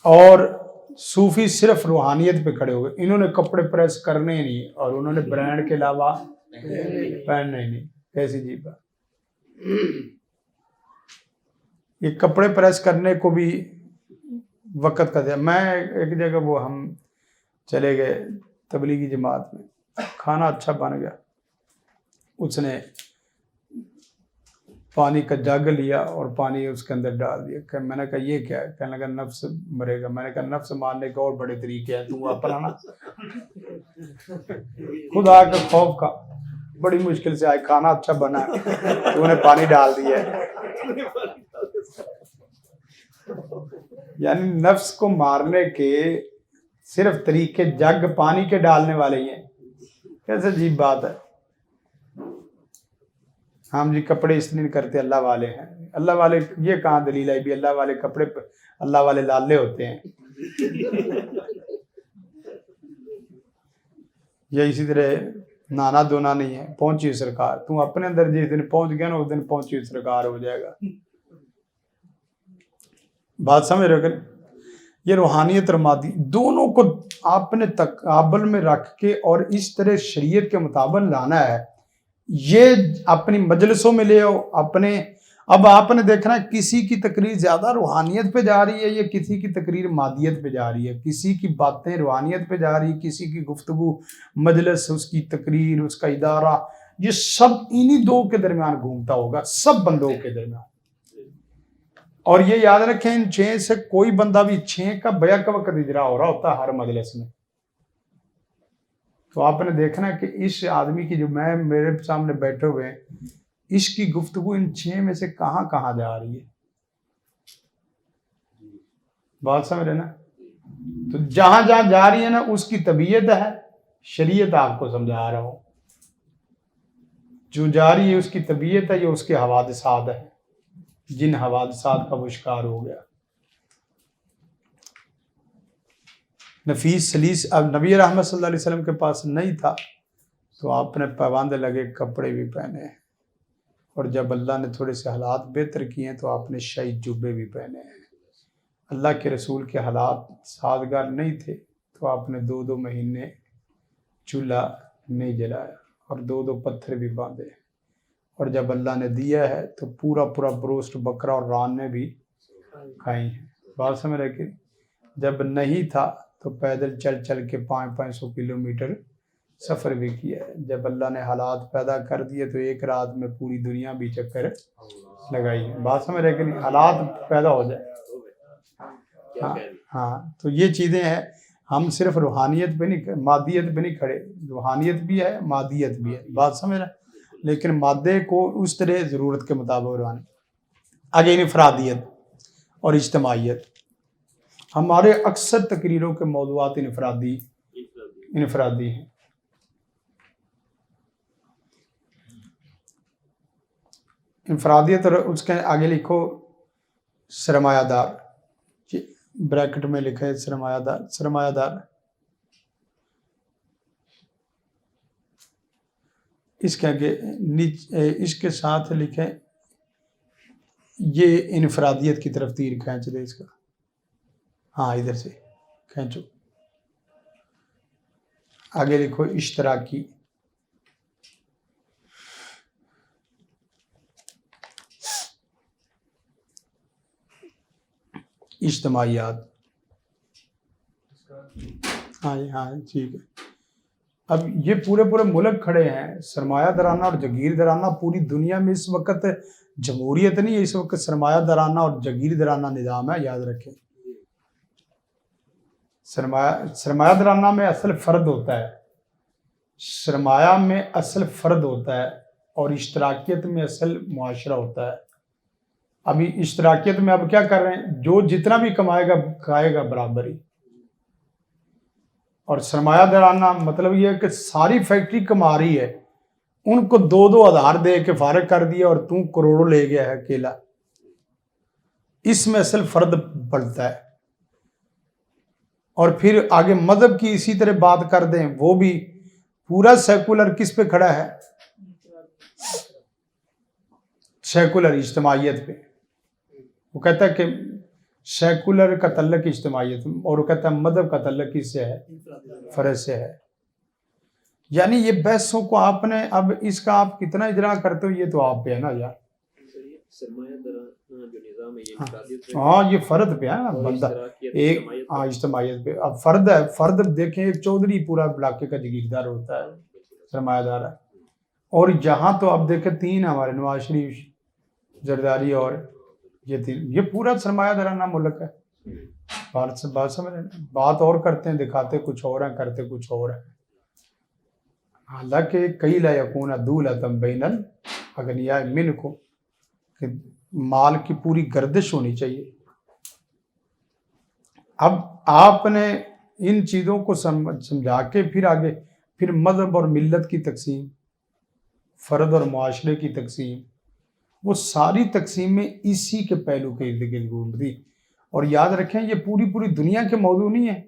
اور صوفی صرف روحانیت پہ کھڑے ہو گئے. انہوں نے کپڑے پریس کرنے ہی نہیں اور انہوں نے برانڈ کے علاوہ پہننے ہی نہیں. کیسی جی بات. یہ کپڑے پریس کرنے کو بھی وقت کا دیا. میں ایک جگہ وہ ہم چلے گئے تبلیغی جماعت میں، کھانا اچھا بن گیا. اس نے پانی کا جگ لیا اور پانی اس کے اندر ڈال دیا. میں نے کہا یہ کیا ہے؟ کہنے لگا نفس مرے گا. میں نے کہا نفس مارنے کے اور بڑے طریقے ہیں، تو اپنا نا خدا کا خوف کا بڑی مشکل سے آئے کھانا اچھا بنا ہے تو انہیں پانی ڈال دیا ہے. یعنی نفس کو مارنے کے صرف طریقے جگ پانی کے ڈالنے والے ہی ہیں. کیسے عجیب بات ہے. ہم جی کپڑے استری کرتے اللہ والے ہیں. اللہ والے یہ کہاں دلیل ہے بھی اللہ والے کپڑے اللہ والے لالے ہوتے ہیں. یا اسی طرح نانا دھونا نہیں ہے پہنچی سرکار. تم اپنے اندر جس دن پہنچ گیا نا اس دن پہنچی سرکار ہو جائے گا. بات سمجھ رہے ہو. یہ روحانیت اور مادی دونوں کو آپ نے تقابل میں رکھ کے اور اس طرح شریعت کے مطابق لانا ہے. یہ اپنی مجلسوں میں لے آؤ اپنے. اب آپ نے دیکھنا ہے کسی کی تقریر زیادہ روحانیت پہ جا رہی ہے یا کسی کی تقریر مادیت پہ جا رہی ہے. کسی کی باتیں روحانیت پہ جا رہی ہے, کسی کی گفتگو مجلس, اس کی تقریر, اس کا ادارہ, یہ سب انہی دو کے درمیان گھومتا ہوگا, سب بندوں کے درمیان. اور یہ یاد رکھیں ان 6 سے کوئی بندہ بھی 6 کا بیک وقت اجرا ہو رہا ہوتا ہے ہر مجلس میں. تو آپ نے دیکھنا کہ اس آدمی کی جو میرے سامنے بیٹھے ہوئے ہیں اس کی گفتگو ان 6 میں سے کہاں کہاں جا رہی ہے. بات سمجھ رہے نا. تو جہاں جہاں جا رہی ہے نا اس کی طبیعت ہے. شریعت آپ کو سمجھا رہا ہوں جو جا رہی ہے اس کی طبیعت ہے یا اس کے حوادثات ہے جن حوادثات کا وہ شکار ہو گیا. نفیس سلیس اب نبی رحمت صلی اللہ علیہ وسلم کے پاس نہیں تھا تو آپ نے پیواندے لگے کپڑے بھی پہنے ہیں, اور جب اللہ نے تھوڑے سے حالات بہتر کیے ہیں تو آپ نے شاہی جبے بھی پہنے ہیں. اللہ کے رسول کے حالات سازگار نہیں تھے تو آپ نے 2 مہینے چولہا نہیں جلایا اور 2 پتھر بھی باندھے. اور جب اللہ نے دیا ہے تو پورا بروسٹ بکرا اور ران نے بھی کھائی ہیں. بات سمجھ رہے کہ جب نہیں تھا تو پیدل چل کے 500 کلومیٹر سفر بھی کیا ہے. جب اللہ نے حالات پیدا کر دیے تو ایک رات میں پوری دنیا بھی چکر لگائی ہے. بات سمجھ رہے کہ نہیں, حالات پیدا ہو جائے. ہاں تو یہ چیزیں ہیں. ہم صرف روحانیت پہ نہیں مادیت پہ نہیں کھڑے, روحانیت بھی ہے مادیت بھی ہے. بات سمجھ رہے, لیکن مادے کو اس طرح ضرورت کے مطابق روحانی. آگے انفرادیت اور اجتماعیت. ہمارے اکثر تقریروں کے موضوعات انفرادی ہیں. انفرادیت اور اس کے آگے لکھو سرمایہ دار, بریکٹ میں لکھا ہے سرمایہ دار. اس کے آگے اس کے ساتھ لکھیں یہ انفرادیت کی طرف تیر کھینچ دے اس کا. ہاں ادھر سے کھینچو. آگے لکھو اشتراکی. اجتماعیات. ہاں ٹھیک ہے. اب یہ پورے ملک کھڑے ہیں. سرمایہ دارانہ اور جگیر دارانہ پوری دنیا میں اس وقت جمہوریت نہیں ہے, اس وقت سرمایہ دارانہ اور جگیر دارانہ نظام ہے. یاد رکھیں سرمایہ دارانہ میں اصل فرد ہوتا ہے, سرمایہ میں اصل فرد ہوتا ہے, اور اشتراکیت میں اصل معاشرہ ہوتا ہے. ابھی اشتراکیت میں اب کیا کر رہے ہیں, جو جتنا بھی کمائے گا کھائے گا برابر ہی. اور سرمایہ دارانہ مطلب یہ ہے کہ ساری فیکٹری کما رہی ہے, ان کو 2,000 دے کے فارغ کر دیا اور تم کروڑوں لے گیا ہے اکیلا. اس میں اصل فرد بڑھتا ہے. اور پھر آگے مذہب کی اسی طرح بات کر دیں, وہ بھی پورا سیکولر کس پہ کھڑا ہے, سیکولر اجتماعیت پہ. وہ کہتا ہے کہ سیکولر کا تعلق اجتماعیت, اور وہ کہتا ہے مذہب کا تعلق کس سے ہے, فرض سے ہے. یعنی یہ بحثوں کو آپ نے اب اس کا آپ کتنا اجرا کرتے ہو یہ تو آپ پہ ہے نا یار. ہاں یہ فرد پہ ہے بندہ ایک. ہاں اجتماعیت پہ. اب فرد ہے, فرد دیکھیں ایک چودھری پورا علاقے کا جگیردار ہوتا ہے, سرمایہ دار ہے. اور یہاں تو اب دیکھیں 3 ہمارے نواز شریف, زرداری اور یہ 3, یہ پورا سرمایہ دارانہ ملک ہے. بات سمجھ رہے ہیں, بات اور کرتے ہیں دکھاتے کچھ اور ہیں کرتے کچھ اور ہیں. حالانکہ کئی لا یکون دولتم بین الاغنیاء منکم کہ مال کی پوری گردش ہونی چاہیے. اب آپ نے ان چیزوں کو سمجھا کے پھر آگے پھر مذہب اور ملت کی تقسیم، فرد اور معاشرے کی تقسیم، وہ ساری تقسیمیں اسی کے پہلو کے ارد گرد گھوم رہی. اور یاد رکھیں یہ پوری دنیا کے موضوع نہیں ہے،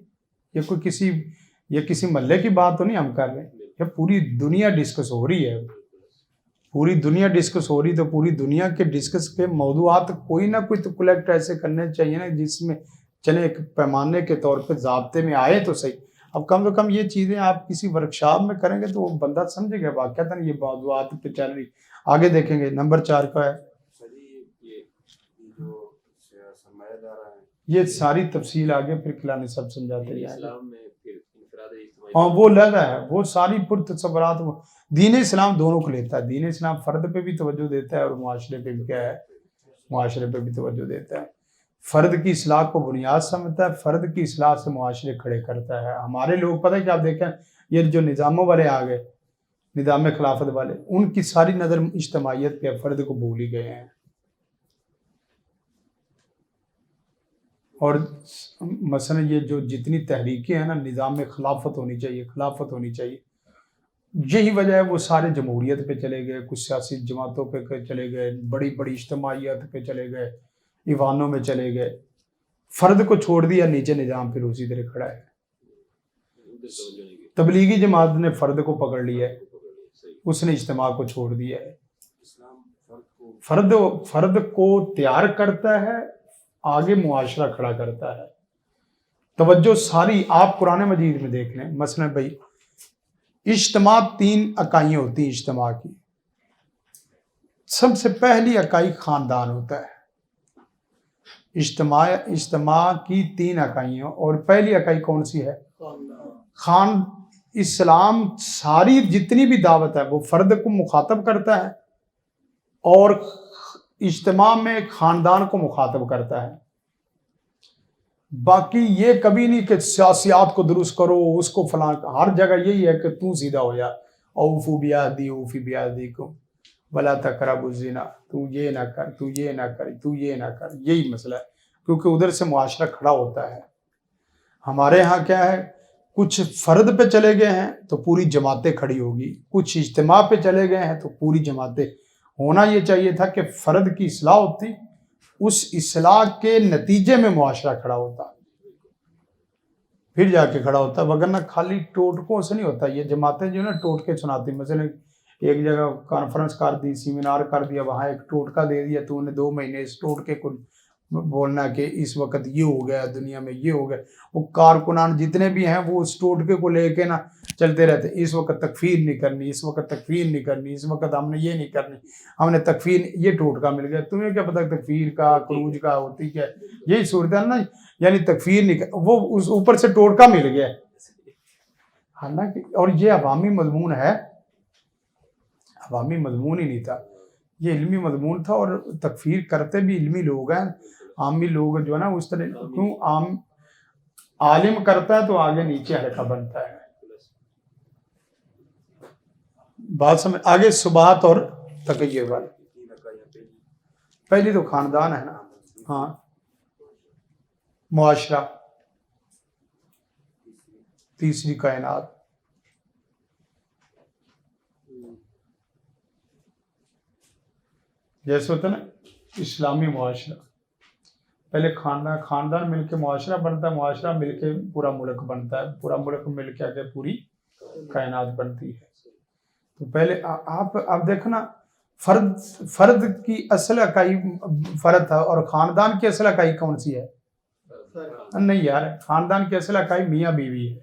یہ کسی محلے کی بات تو نہیں ہم کر رہے ہیں، یہ پوری دنیا ڈسکس ہو رہی ہے. پوری دنیا ڈسکس ہو رہی تو پوری دنیا کے ڈسکس کے موضوعات کوئی نہ کوئی تو کلیکٹ ایسے کرنے چاہیے نا جس میں چلے ایک پیمانے کے طور پہ ضابطے میں آئے تو صحیح. اب کم سے کم یہ چیزیں آپ کسی ورکشاپ میں کریں گے تو وہ بندہ سمجھے گا واقعتاً یہ موضوعات پہ چل رہی. آگے دیکھیں گے نمبر 4 کا ہے یہ جو سرمایہ دار ہیں یہ ساری تفصیل آگے پھر کلانی سب سمجھاتے ہیں. اسلام میں پھر انفراد اجتماعی ہاں وہ لگا ہے وہ ساری تصورات. دین اسلام دونوں کو لیتا ہے. دین اسلام فرد پہ بھی توجہ دیتا ہے اور معاشرے پہ بھی کیا ہے، معاشرے پہ بھی توجہ دیتا ہے. فرد کی اصلاح کو بنیاد سمجھتا ہے، فرد کی اصلاح سے معاشرے کھڑے کرتا ہے. ہمارے لوگ پتہ ہے کہ آپ دیکھیں یہ جو نظاموں والے آ گئے، نظام خلافت والے، ان کی ساری نظر اجتماعیت پہ فرد کو بھول ہی گئے ہیں. اور مثلا یہ جو جتنی تحریکیں ہیں نا نظام خلافت ہونی چاہیے، خلافت ہونی چاہیے، یہی وجہ ہے وہ سارے جمہوریت پہ چلے گئے، کچھ سیاسی جماعتوں پہ چلے گئے، بڑی اجتماعیت پہ چلے گئے، ایوانوں میں چلے گئے. فرد کو چھوڑ دیا، نیچے نظام پھر اسی طرح کھڑا ہے. تبلیغی جماعت نے فرد کو پکڑ لیا ہے، اس نے اجتماع کو چھوڑ دیا ہے. اسلام فرد کو تیار کرتا ہے، آگے معاشرہ کھڑا کرتا ہے. توجہ ساری آپ قرآن مجید میں دیکھ لیں. مثلا بھائی اجتماع 3 اکائیاں ہوتی ہیں اجتماع کی. سب سے پہلی اکائی خاندان ہوتا ہے. اجتماع کی 3 اکائیاں، اور پہلی اکائی کون سی ہے؟ خان. اسلام ساری جتنی بھی دعوت ہے وہ فرد کو مخاطب کرتا ہے اور اجتماع میں خاندان کو مخاطب کرتا ہے. باقی یہ کبھی نہیں کہ سیاسیات کو درست کرو، اس کو فلاں. ہر جگہ یہی ہے کہ تو سیدھا ہو جا. اوفو بیعہدی اوفی بیعہدیکم ولا تقربوا الزنا. تو یہ نہ کر، تو یہ نہ کر، تو یہ نہ کر. یہی مسئلہ ہے کیونکہ ادھر سے معاشرہ کھڑا ہوتا ہے. ہمارے ہاں کیا ہے، کچھ فرد پہ چلے گئے ہیں تو پوری جماعتیں کھڑی ہوگی، کچھ اجتماع پہ چلے گئے ہیں تو پوری جماعتیں. ہونا یہ چاہیے تھا کہ فرد کی اصلاح ہوتی، اس اصلاح کے نتیجے میں معاشرہ کھڑا ہوتا، پھر جا کے کھڑا ہوتا. وگرنہ خالی ٹوٹکوں سے نہیں ہوتا. یہ جماعتیں جو ہے نا ٹوٹکے سناتی. مثلا ایک جگہ کانفرنس کر دی، سیمینار کر دیا، وہاں ایک ٹوٹکا دے دیا، تو انہیں 2 مہینے اس ٹوٹکے کو بولنا کہ اس وقت یہ ہو گیا، دنیا میں یہ ہو گیا. وہ کارکنان جتنے بھی ہیں وہ اس ٹوٹکے کو لے کے نا چلتے رہتے. اس وقت تکفیر نہیں کرنی، اس وقت تکفیر نہیں کرنی، اس وقت ہم نے یہ نہیں کرنی، ہم نے تکفیر. یہ ٹوٹکا مل گیا. تمہیں کیا پتہ تکفیر کا خروج کا ہوتی کیا؟ یہی صورت ہے نا، یعنی تکفیر نہیں کر، وہ اس اوپر سے ٹوٹکا مل گیا. حالانکہ اور یہ عوامی مضمون ہے، عوامی مضمون ہی نہیں تھا، یہ علمی مضمون تھا. اور تکفیر کرتے بھی علمی لوگ ہیں، عامی لوگ جو ہے نا اس طرح. کیوں عالم کرتا ہے تو آگے نیچے حلقہ بنتا ہے. بات سمجھ آگے. صبات اور تقیہ والی. پہلی تو خاندان ہے نا، ہاں. معاشرہ، تیسری کائنات. جیسے ہوتا ہے نا اسلامی معاشرہ، پہلے خاندان مل کے معاشرہ بنتا ہے، معاشرہ مل کے پورا ملک بنتا ہے، پورا ملک مل کے آگے پوری کائنات بنتی ہے. تو پہلے آپ دیکھو نا، فرد کی اصل اکائی فرد تھا، اور خاندان کی اصل اکائی کون سی ہے؟ نہیں یار، خاندان کی اصل اکائی میاں بیوی ہے.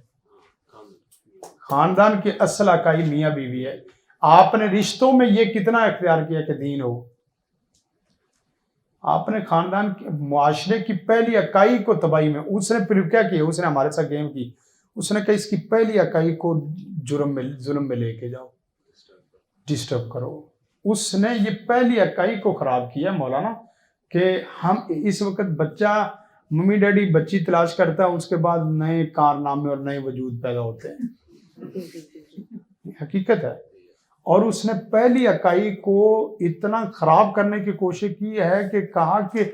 خاندان کی اصل اکائی میاں بیوی ہے. آپ نے رشتوں میں یہ کتنا اختیار کیا کہ دین ہو. آپ نے خاندان معاشرے کی پہلی اکائی کو تباہی میں، اس نے پھر کیا کیا، اس نے ہمارے ساتھ گیم کی. اس نے کہا اس کی پہلی اکائی کو ظلم میں لے کے جاؤ، ڈسٹرب کرو. اس نے یہ پہلی اکائی کو خراب کیا مولانا، کہ ہم اس وقت بچہ ممی ڈیڈی بچی تلاش کرتا ہے، اس کے بعد نئے کارنامے اور نئے وجود پیدا ہوتے ہیں. حقیقت ہے. اور اس نے پہلی اکائی کو اتنا خراب کرنے کی کوشش کی ہے کہ کہا کہ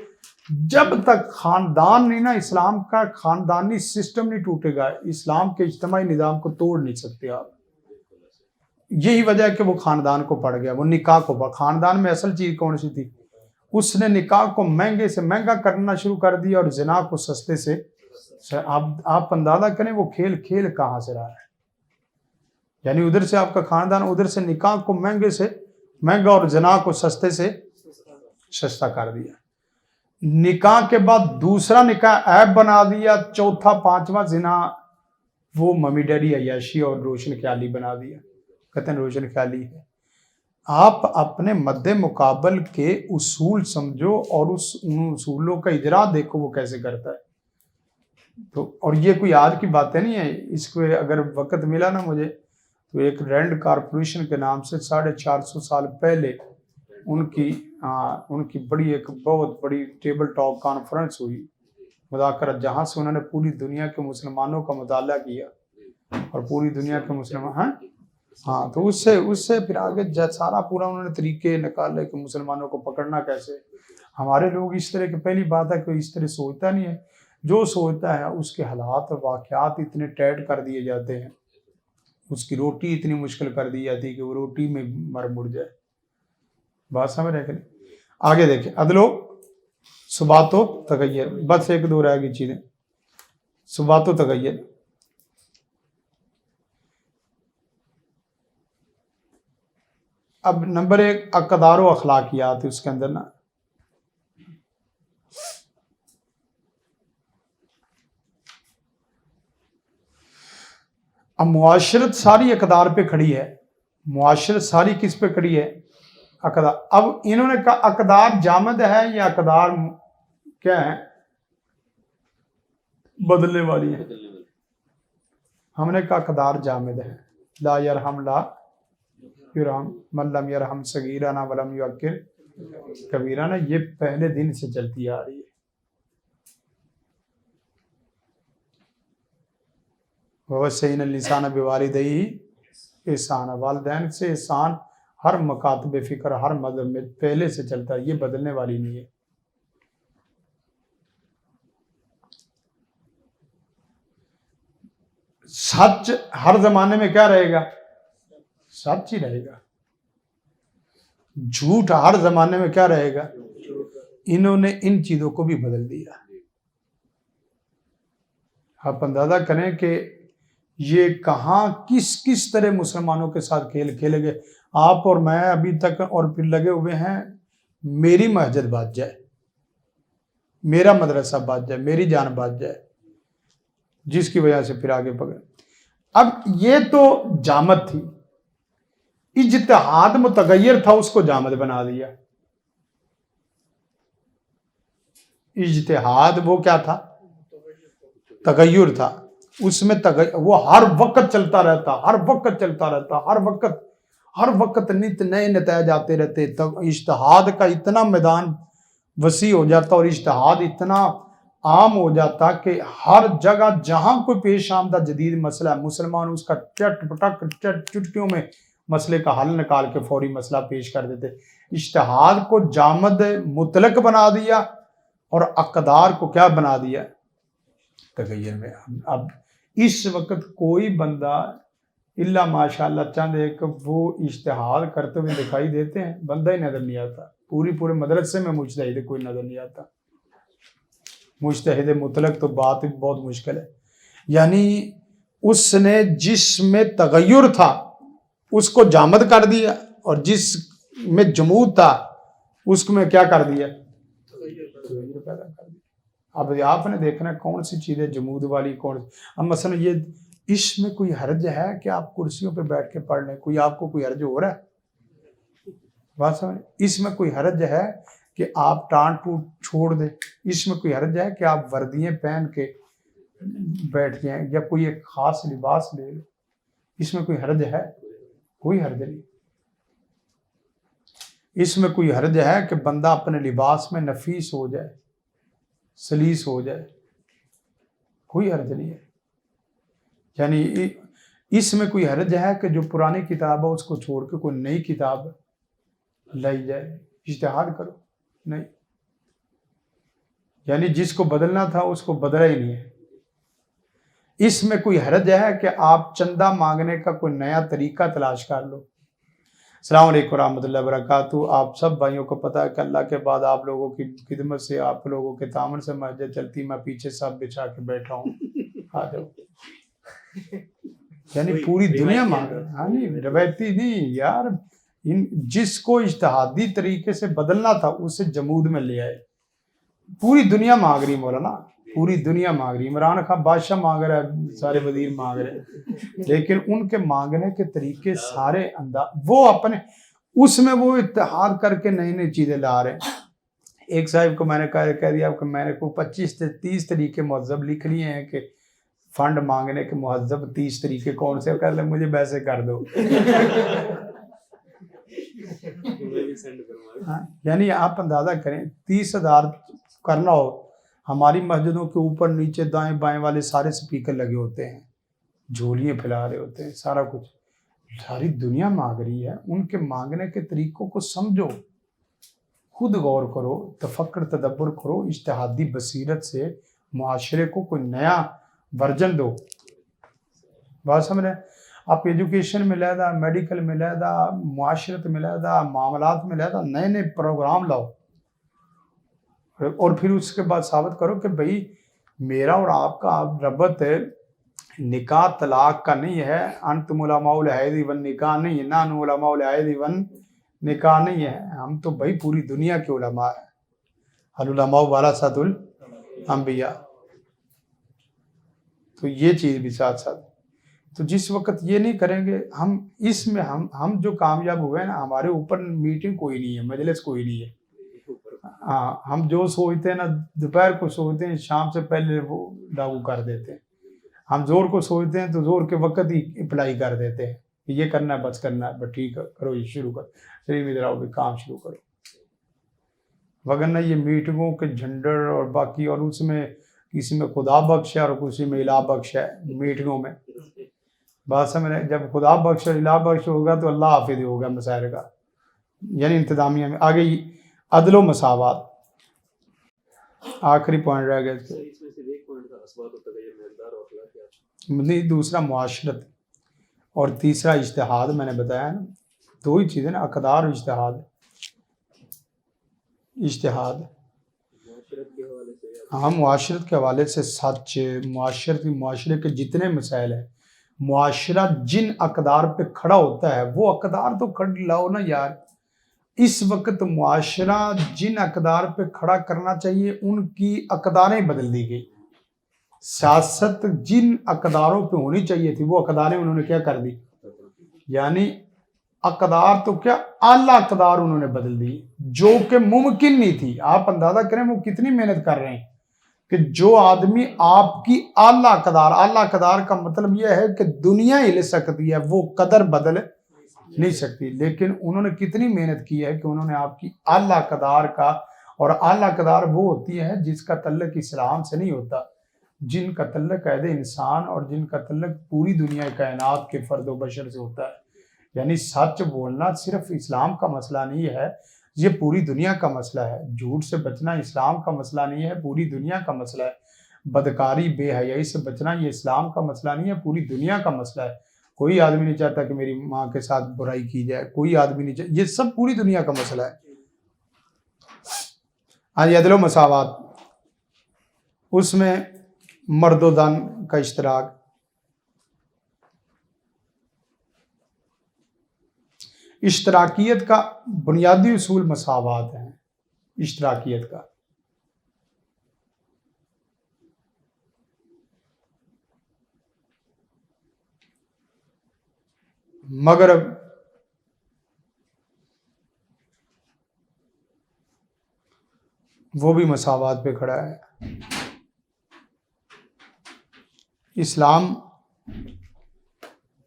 جب تک خاندان نہیں نا، اسلام کا خاندانی سسٹم نہیں ٹوٹے گا، اسلام کے اجتماعی نظام کو توڑ نہیں سکتے آپ. یہی وجہ ہے کہ وہ خاندان کو پڑ گیا، وہ نکاح کو پڑ. خاندان میں اصل چیز کون سی تھی؟ اس نے نکاح کو مہنگے سے مہنگا کرنا شروع کر دیا اور زنا کو سستے سے. آپ اندازہ کریں وہ کھیل کہاں سے رہا ہے. یعنی ادھر سے آپ کا خاندان، ادھر سے نکاح کو مہنگے سے مہنگا اور زنا کو سستے سے سستا کر دیا. نکاح کے بعد دوسرا نکاح عیب بنا دیا، چوتھا پانچواں زنا وہ ممی ڈیڈی عیاشی اور روشن خیالی بنا دیا. کہتے ہیں روشن خیالی ہے. آپ اپنے مد مقابل کے اصول سمجھو اور ان اصولوں کا اجرا دیکھو وہ کیسے کرتا ہے. تو اور یہ کوئی آج کی باتیں نہیں ہے. اس کو اگر وقت ملا نا مجھے تو ایک رینڈ کارپوریشن کے نام سے 450 سال پہلے ان کی بڑی ایک بہت بڑی ٹیبل ٹاک کانفرنس ہوئی مذاکرات، جہاں سے انہوں نے پوری دنیا کے مسلمانوں کا مطالعہ کیا اور پوری دنیا کے مسلمان تو اس سے پھر آگے سارا پورا انہوں نے طریقے نکالے کہ مسلمانوں کو پکڑنا کیسے. ہمارے لوگ اس طرح کی پہلی بات ہے کہ اس طرح سوچتا نہیں ہے. جو سوچتا ہے اس کے حالات اور واقعات اتنے ٹائٹ کر دیے جاتے ہیں، اس کی روٹی اتنی مشکل کر دی جاتی ہے کہ وہ روٹی میں مر جائے. بات سمجھ رہے کہ نہیں؟ آگے دیکھیں عدل و ثبات و تغیر. بس ایک دو رہ گئی چیزیں. ثبات و تغیر. اب نمبر 1 اقدار و اخلاقیات. اس کے اندر نا اب معاشرت ساری اقدار پہ کھڑی ہے. معاشرت ساری کس پہ کھڑی ہے؟ اقدار. اب انہوں نے کہا اقدار جامد ہے یا اقدار کیا ہے؟ بدلنے والی ہے. ہم نے کہا اقدار جامد ہے. لا یرحم لا یرحم من لم یرحم صغیرنا ولم یعقر کبیرنا. یہ پہلے دن سے چلتی آ رہی ہے. وَوَصَّيْنَا الْإِنسَانَ بِوَالِدَيْهِ احسانا. والدین سے احسان ہر مکاتب فکر ہر مذہب میں پہلے سے چلتا ہے، یہ بدلنے والی نہیں ہے. سچ ہر زمانے میں کیا رہے گا؟ سچ ہی رہے گا. جھوٹ ہر زمانے میں کیا رہے گا؟ انہوں نے ان چیزوں کو بھی بدل دیا. آپ اندازہ کریں کہ یہ کہاں کس طرح مسلمانوں کے ساتھ کھیل کھیلے گئے. آپ اور میں ابھی تک اور پھر لگے ہوئے ہیں میری مسجد بچ جائے، میرا مدرسہ بچ جائے، میری جان بچ جائے، جس کی وجہ سے پھر آگے پکڑ. اب یہ تو جامد تھی. اجتہاد متغیر تھا، اس کو جامد بنا دیا. اجتہاد وہ کیا تھا؟ تغیر تھا. اس میں وہ ہر وقت چلتا رہتا، ہر وقت نت نئے نتائج آتے رہتے. اجتہاد کا اتنا میدان وسیع ہو جاتا اور اجتہاد اتنا عام ہو جاتا کہ ہر جگہ جہاں کوئی پیش آمدہ جدید مسئلہ ہے، مسلمان اس کا چٹ پٹک چٹکیوں میں مسئلے کا حل نکال کے فوری مسئلہ پیش کر دیتے. اجتہاد کو جامد مطلق بنا دیا اور اقدار کو کیا بنا دیا؟ تغیر میں. اب اس وقت کوئی بندہ الا ماشاء اللہ چند ایک وہ اجتہاد کرتے ہوئے دکھائی دیتے ہیں، بندہ ہی نظر نہیں آتا. پورے مدرسے میں مجتہد کوئی نظر نہیں آتا. مجتہد مطلق تو بات بہت مشکل ہے. یعنی اس نے جس میں تغیر تھا اس کو جامد کر دیا اور جس میں جمود تھا اس میں کیا کر دیا؟ تغیر پیدا کر دیا. اب آپ نے دیکھنا کون سی چیزیں جمود والی کون. اب مثلا یہ اس میں کوئی حرج ہے کہ آپ کرسیوں پہ بیٹھ کے پڑھ لیں؟ آپ کو کوئی حرج ہو رہا ہے؟ بات سمجھ. اس میں کوئی حرج ہے کہ آپ ٹانٹ ٹوٹ چھوڑ دیں؟ اس میں کوئی حرج ہے کہ آپ وردیاں پہن کے بیٹھ جائیں یا کوئی ایک خاص لباس لے لیں؟ اس میں کوئی حرج ہے؟ کوئی حرج نہیں. اس میں کوئی حرج ہے کہ بندہ اپنے لباس میں نفیس ہو جائے، سلیس ہو جائے؟ کوئی حرج نہیں ہے. یعنی اس میں کوئی حرج ہے کہ جو پرانی کتاب ہے اس کو چھوڑ کے کوئی نئی کتاب لائی جائے؟ اجتہاد کرو، نہیں، یعنی جس کو بدلنا تھا اس کو بدلا ہی نہیں ہے۔ اس میں کوئی حرج ہے کہ آپ چندہ مانگنے کا کوئی نیا طریقہ تلاش کر لو؟ السلام علیکم ورحمۃ اللہ وبرکاتہ۔ آپ سب بھائیوں کو پتہ ہے کہ اللہ کے بعد آپ لوگوں کی خدمت سے، آپ لوگوں کے تعاون سے مسجد چلتی، میں پیچھے سب بچھا کے بیٹھا ہوں، آ جاؤ۔ یعنی پوری دنیا مانگ رہی ہے، ہاں نہیں روایتی نہیں یار، جس کو اجتہادی طریقے سے بدلنا تھا اسے جمود میں لے آئے۔ پوری دنیا مانگ رہی مولانا، پوری دنیا مانگ رہی۔ عمران خان بادشاہ مانگ رہا ہے، سارے وزیر مانگ رہے ہیں، لیکن ان کے مانگنے کے طریقے سارے وہ اپنے اس میں وہ اتحاد کر کے نئی نئی چیزیں لا رہے ہیں۔ ایک صاحب کو میں نے کہہ دیا کہ میں نے کو 25 سے 30 طریقے مہذب لکھ لیے ہیں کہ فنڈ مانگنے کے مہذب 30 طریقے کون سے، کر لیں مجھے ویسے کر دو۔ یعنی آپ اندازہ کریں 30,000 کرنا ہو، ہماری مسجدوں کے اوپر نیچے دائیں بائیں والے سارے سپیکر لگے ہوتے ہیں، جھولیاں پھیلا رہے ہوتے ہیں، سارا کچھ۔ ساری دنیا مانگ رہی ہے، ان کے مانگنے کے طریقوں کو سمجھو، خود غور کرو، تفکر تدبر کرو، اجتہادی بصیرت سے معاشرے کو کوئی نیا ورژن دو۔ بات سمجھ رہے ہیں؟ آپ ایجوکیشن میں لہذا، میڈیکل میں لہذا، معاشرت میں لہذا، معاملات میں لہذا نئے نئے پروگرام لاؤ، اور پھر اس کے بعد ثابت کرو کہ بھئی میرا اور آپ کا ربط نکاح طلاق کا نہیں ہے، انتم علماء الحیض والنکاح نہیں ہے، نحن علماء الحیض والنکاح نہیں ہے، ہم تو بھئی پوری دنیا کے علماء ہیں، العلماء ورثۃ الانبیاء۔ تو یہ چیز بھی ساتھ ساتھ، تو جس وقت یہ نہیں کریں گے ہم، اس میں ہم جو کامیاب ہوئے نا، ہمارے اوپر میٹنگ کوئی نہیں ہے، مجلس کوئی نہیں ہے۔ ہاں، ہم جو سوچتے ہیں نا دوپہر کو سوچتے ہیں، شام سے پہلے وہ لاگو کر دیتے ہیں۔ ہم زور کو سوچتے ہیں تو زور کے وقت ہی اپلائی کر دیتے ہیں، یہ کرنا ہے بس کرنا ہے، بس ٹھیک ہے کرو، یہ شروع کرو، شریف ادھر آؤ بھی کام شروع کرو۔ وگرنہ یہ میٹنگوں کے جھنڈر اور باقی، اور اس میں کسی میں خدا بخش ہے اور کسی میں الہ بخش ہے، میٹنگوں میں بات سمجھ رہے ہیں؟ جب خدا بخش اور الہ بخش ہوگا تو اللہ حافظ ہوگا مسائل کا، یعنی انتظامیہ میں آگے عدل و مساوات۔ آخری پوائنٹ رہ گیا اس میں، دوسرا معاشرت اور تیسرا اجتہاد۔ میں نے بتایا نا دو ہی چیزیں نا، اقدار اور اجتہاد۔ ہاں، معاشرت کے حوالے سے سچ، معاشرے کے جتنے مسائل ہیں، معاشرہ جن اقدار پہ کھڑا ہوتا ہے وہ اقدار تو کھڑ لاؤ نا یار۔ اس وقت معاشرہ جن اقدار پہ کھڑا کرنا چاہیے ان کی اقداریں بدل دی گئی۔ سیاست جن اقداروں پہ ہونی چاہیے تھی وہ اقداریں انہوں نے کیا کر دی، یعنی اقدار تو کیا اعلیٰ اقدار انہوں نے بدل دی، جو کہ ممکن نہیں تھی۔ آپ اندازہ کریں وہ کتنی محنت کر رہے ہیں کہ جو آدمی آپ کی اعلیٰ اقدار کا مطلب یہ ہے کہ دنیا ہل سکتی ہے، وہ قدر بدل نہیں سکتی، لیکن انہوں نے کتنی محنت کی ہے کہ انہوں نے آپ کی اعلیٰ اقدار کا، اور اعلیٰ اقدار وہ ہوتی ہے جس کا تعلق اسلام سے نہیں ہوتا، جن کا تعلق قید انسان اور جن کا تعلق پوری دنیا کائنات کے فرد و بشر سے ہوتا ہے۔ یعنی سچ بولنا صرف اسلام کا مسئلہ نہیں ہے، یہ پوری دنیا کا مسئلہ ہے۔ جھوٹ سے بچنا اسلام کا مسئلہ نہیں ہے، پوری دنیا کا مسئلہ ہے۔ بدکاری بے حیائی سے بچنا یہ اسلام کا مسئلہ نہیں ہے، پوری دنیا کا مسئلہ ہے۔ کوئی آدمی نہیں چاہتا کہ میری ماں کے ساتھ برائی کی جائے، کوئی آدمی نہیں چاہتا، یہ سب پوری دنیا کا مسئلہ ہے۔ عدل و مساوات، اس میں مرد و زن کا اشتراک۔ اشتراکیت کا بنیادی اصول مساوات ہیں۔ اشتراکیت کا مغرب وہ بھی مساوات پہ کھڑا ہے، اسلام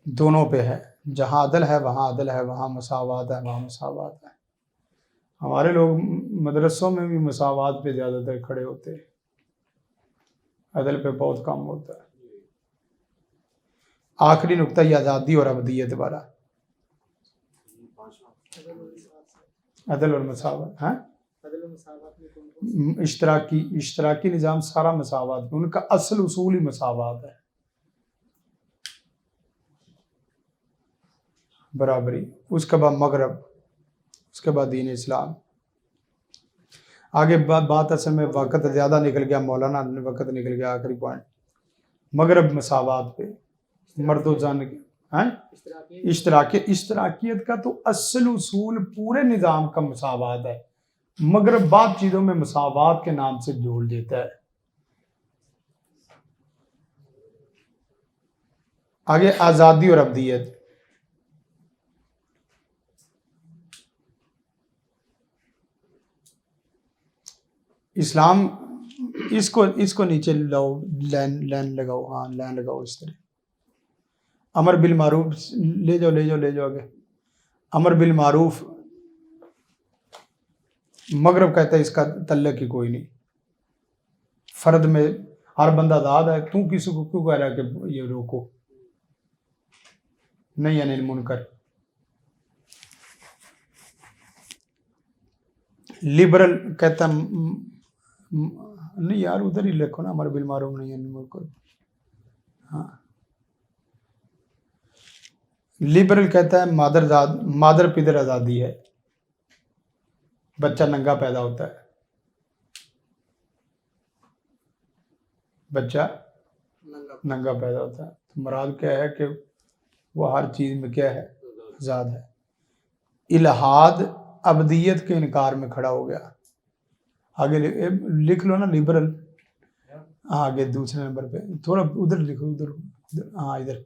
دونوں پہ ہے، جہاں عدل ہے وہاں عدل ہے، وہاں مساوات ہے وہاں مساوات ہے۔ ہمارے لوگ مدرسوں میں بھی مساوات پہ زیادہ تر کھڑے ہوتے ہیں، عدل پہ بہت کم ہوتا ہے۔ آخری نقطہ یہ آزادی اور ابدیت والا، عدل اور مساوات. ہاں عدل و مساوات میں کون کون اشتراکی نظام سارا مساوات، ان کا اصل اصول ہی مساوات ہے، برابری. اس کے بعد مغرب، اس کے بعد دین اسلام. آگے بات اصل میں وقت زیادہ نکل گیا، مولانا وقت نکل گیا. آخری پوائنٹ مغرب مساوات پہ، مرد و زن. ہاں اشتراکیت کا تو اصل اصول پورے نظام کا مساوات ہے، مغرب بعض چیزوں میں مساوات کے نام سے جوڑ دیتا ہے. آگے آزادی اور ابدیت. اسلام اس کو نیچے لاؤ، لین لگاؤ. ہاں لین لگاؤ اس طرح. امر بالمعروف لے جاؤ آگے. امر بالمعروف مغرب کہتا ہے اس کا تعلق ہی کوئی نہیں، فرد میں ہر بندہ آزاد ہے، تو کسی کو کیوں کہہ رہا ہے کہ یہ روکو، نہیں انل منکر. لبرل کہتا نہیں یار ادھر ہی لکھو نا، امر بالمعروف نہیں انل منکر. ہاں لبرل کہتا ہے مادر پدر آزادی ہے، بچہ ننگا پیدا ہوتا ہے، بچہ ننگا پیدا ہوتا ہے. تو مراد کیا ہے کہ وہ ہر چیز میں کیا ہے، آزاد ہے. الحاد ابدیت کے انکار میں کھڑا ہو گیا. آگے لکھ لو نا لبرل. آگے دوسرے نمبر پہ تھوڑا ادھر لکھو، ادھر ہاں ادھر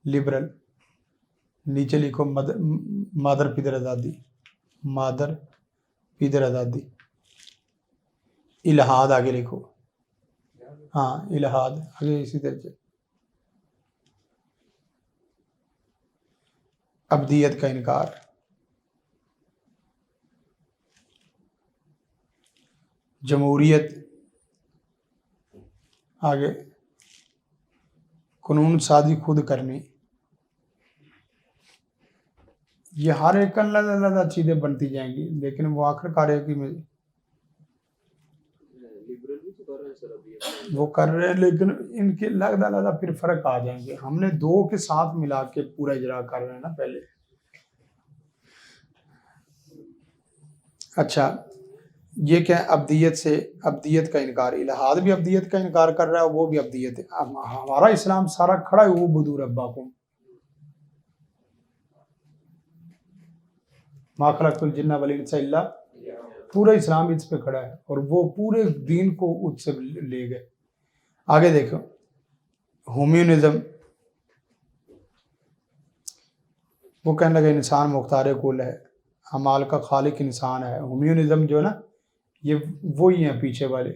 لبرل. نیچے لکھو مادر پدر آزادی، مادر پدر آزادی. الحاد آگے لکھو. ہاں الحاد آگے اسی طرح سے. ابدیت کا انکار. جمہوریت. آگے قانون سازی خود کرنی. یہ ہر ایک اللہ چیزیں بنتی جائیں گی، لیکن وہ آخر کار ہے کہ لبرل بھی تو کر رہے ہیں سر ابھی. وہ کر رہے ہیں، لیکن ان کے اللہ پھر فرق آ جائیں گے. ہم نے دو کے ساتھ ملا کے پورا اجرا کر رہے ہیں نا پہلے. اچھا یہ کیا ہے، ابدیت کا انکار. الحاد بھی ابدیت کا انکار کر رہا ہے، وہ بھی ابدیت ہے. ہمارا اسلام سارا کھڑا ہے وہ بدور رباکم ما خلقت الجن والانس الا، پورا اسلام اس پہ کھڑا ہے، اور وہ پورے دین کو اس سے لے گئے. آگے دیکھو ہومیونزم. وہ کہنے لگا انسان مختار کل ہے، اعمال کا خالق انسان ہے. ہومیونزم جو ہے نا، یہ وہی ہیں پیچھے والے.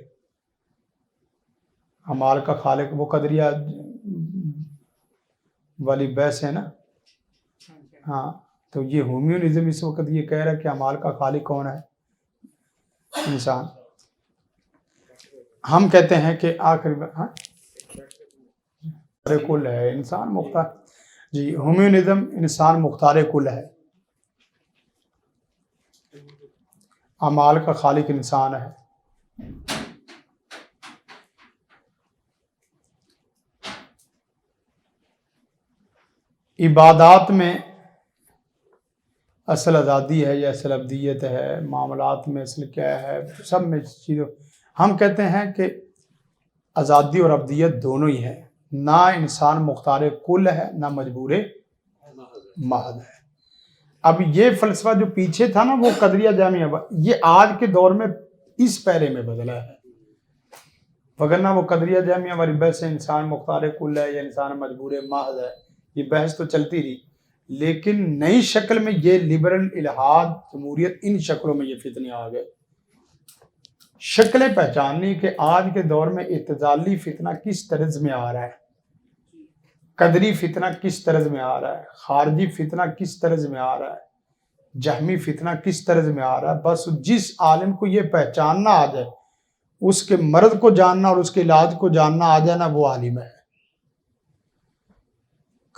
اعمال کا خالق وہ قدریہ والی بحث ہے نا. ہاں تو یہ ہومیونزم اس وقت یہ کہہ رہا ہے کہ اعمال کا خالق کون ہے، انسان. ہم کہتے ہیں کہ آخر ہاں کل ہے، انسان مختار. جی ہومیونزم انسان مختار کل ہے، اعمال کا خالق انسان ہے. عبادات میں اصل آزادی ہے یا اصل ابدیت ہے، معاملات میں اصل کیا ہے، سب میں چیزوں. ہم کہتے ہیں کہ آزادی اور ابدیت دونوں ہی ہے، نہ انسان مختار کل ہے نہ مجبور محض ہے. اب یہ فلسفہ جو پیچھے تھا نا وہ قدریہ جامعہ، یہ آج کے دور میں اس پیرے میں بدلا ہے، وگرنہ وہ قدریہ جامعہ والی بحث انسان مختار کل ہے یا انسان مجبور محض ہے، یہ بحث تو چلتی رہی. لیکن نئی شکل میں یہ لبرل، الحاد، جمہوریت، ان شکلوں میں یہ فتنے آ گئے. شکلیں پہچاننی کہ آج کے دور میں اعتزالی فتنہ کس طرز میں آ رہا ہے، قدری فتنہ کس طرز میں آ رہا ہے، خارجی فتنہ کس طرز میں آ رہا ہے، جہمی فتنہ کس طرز میں آ رہا ہے. بس جس عالم کو یہ پہچاننا آ جائے، اس کے مرض کو جاننا اور اس کے علاج کو جاننا آ جائے نا، وہ عالم ہے.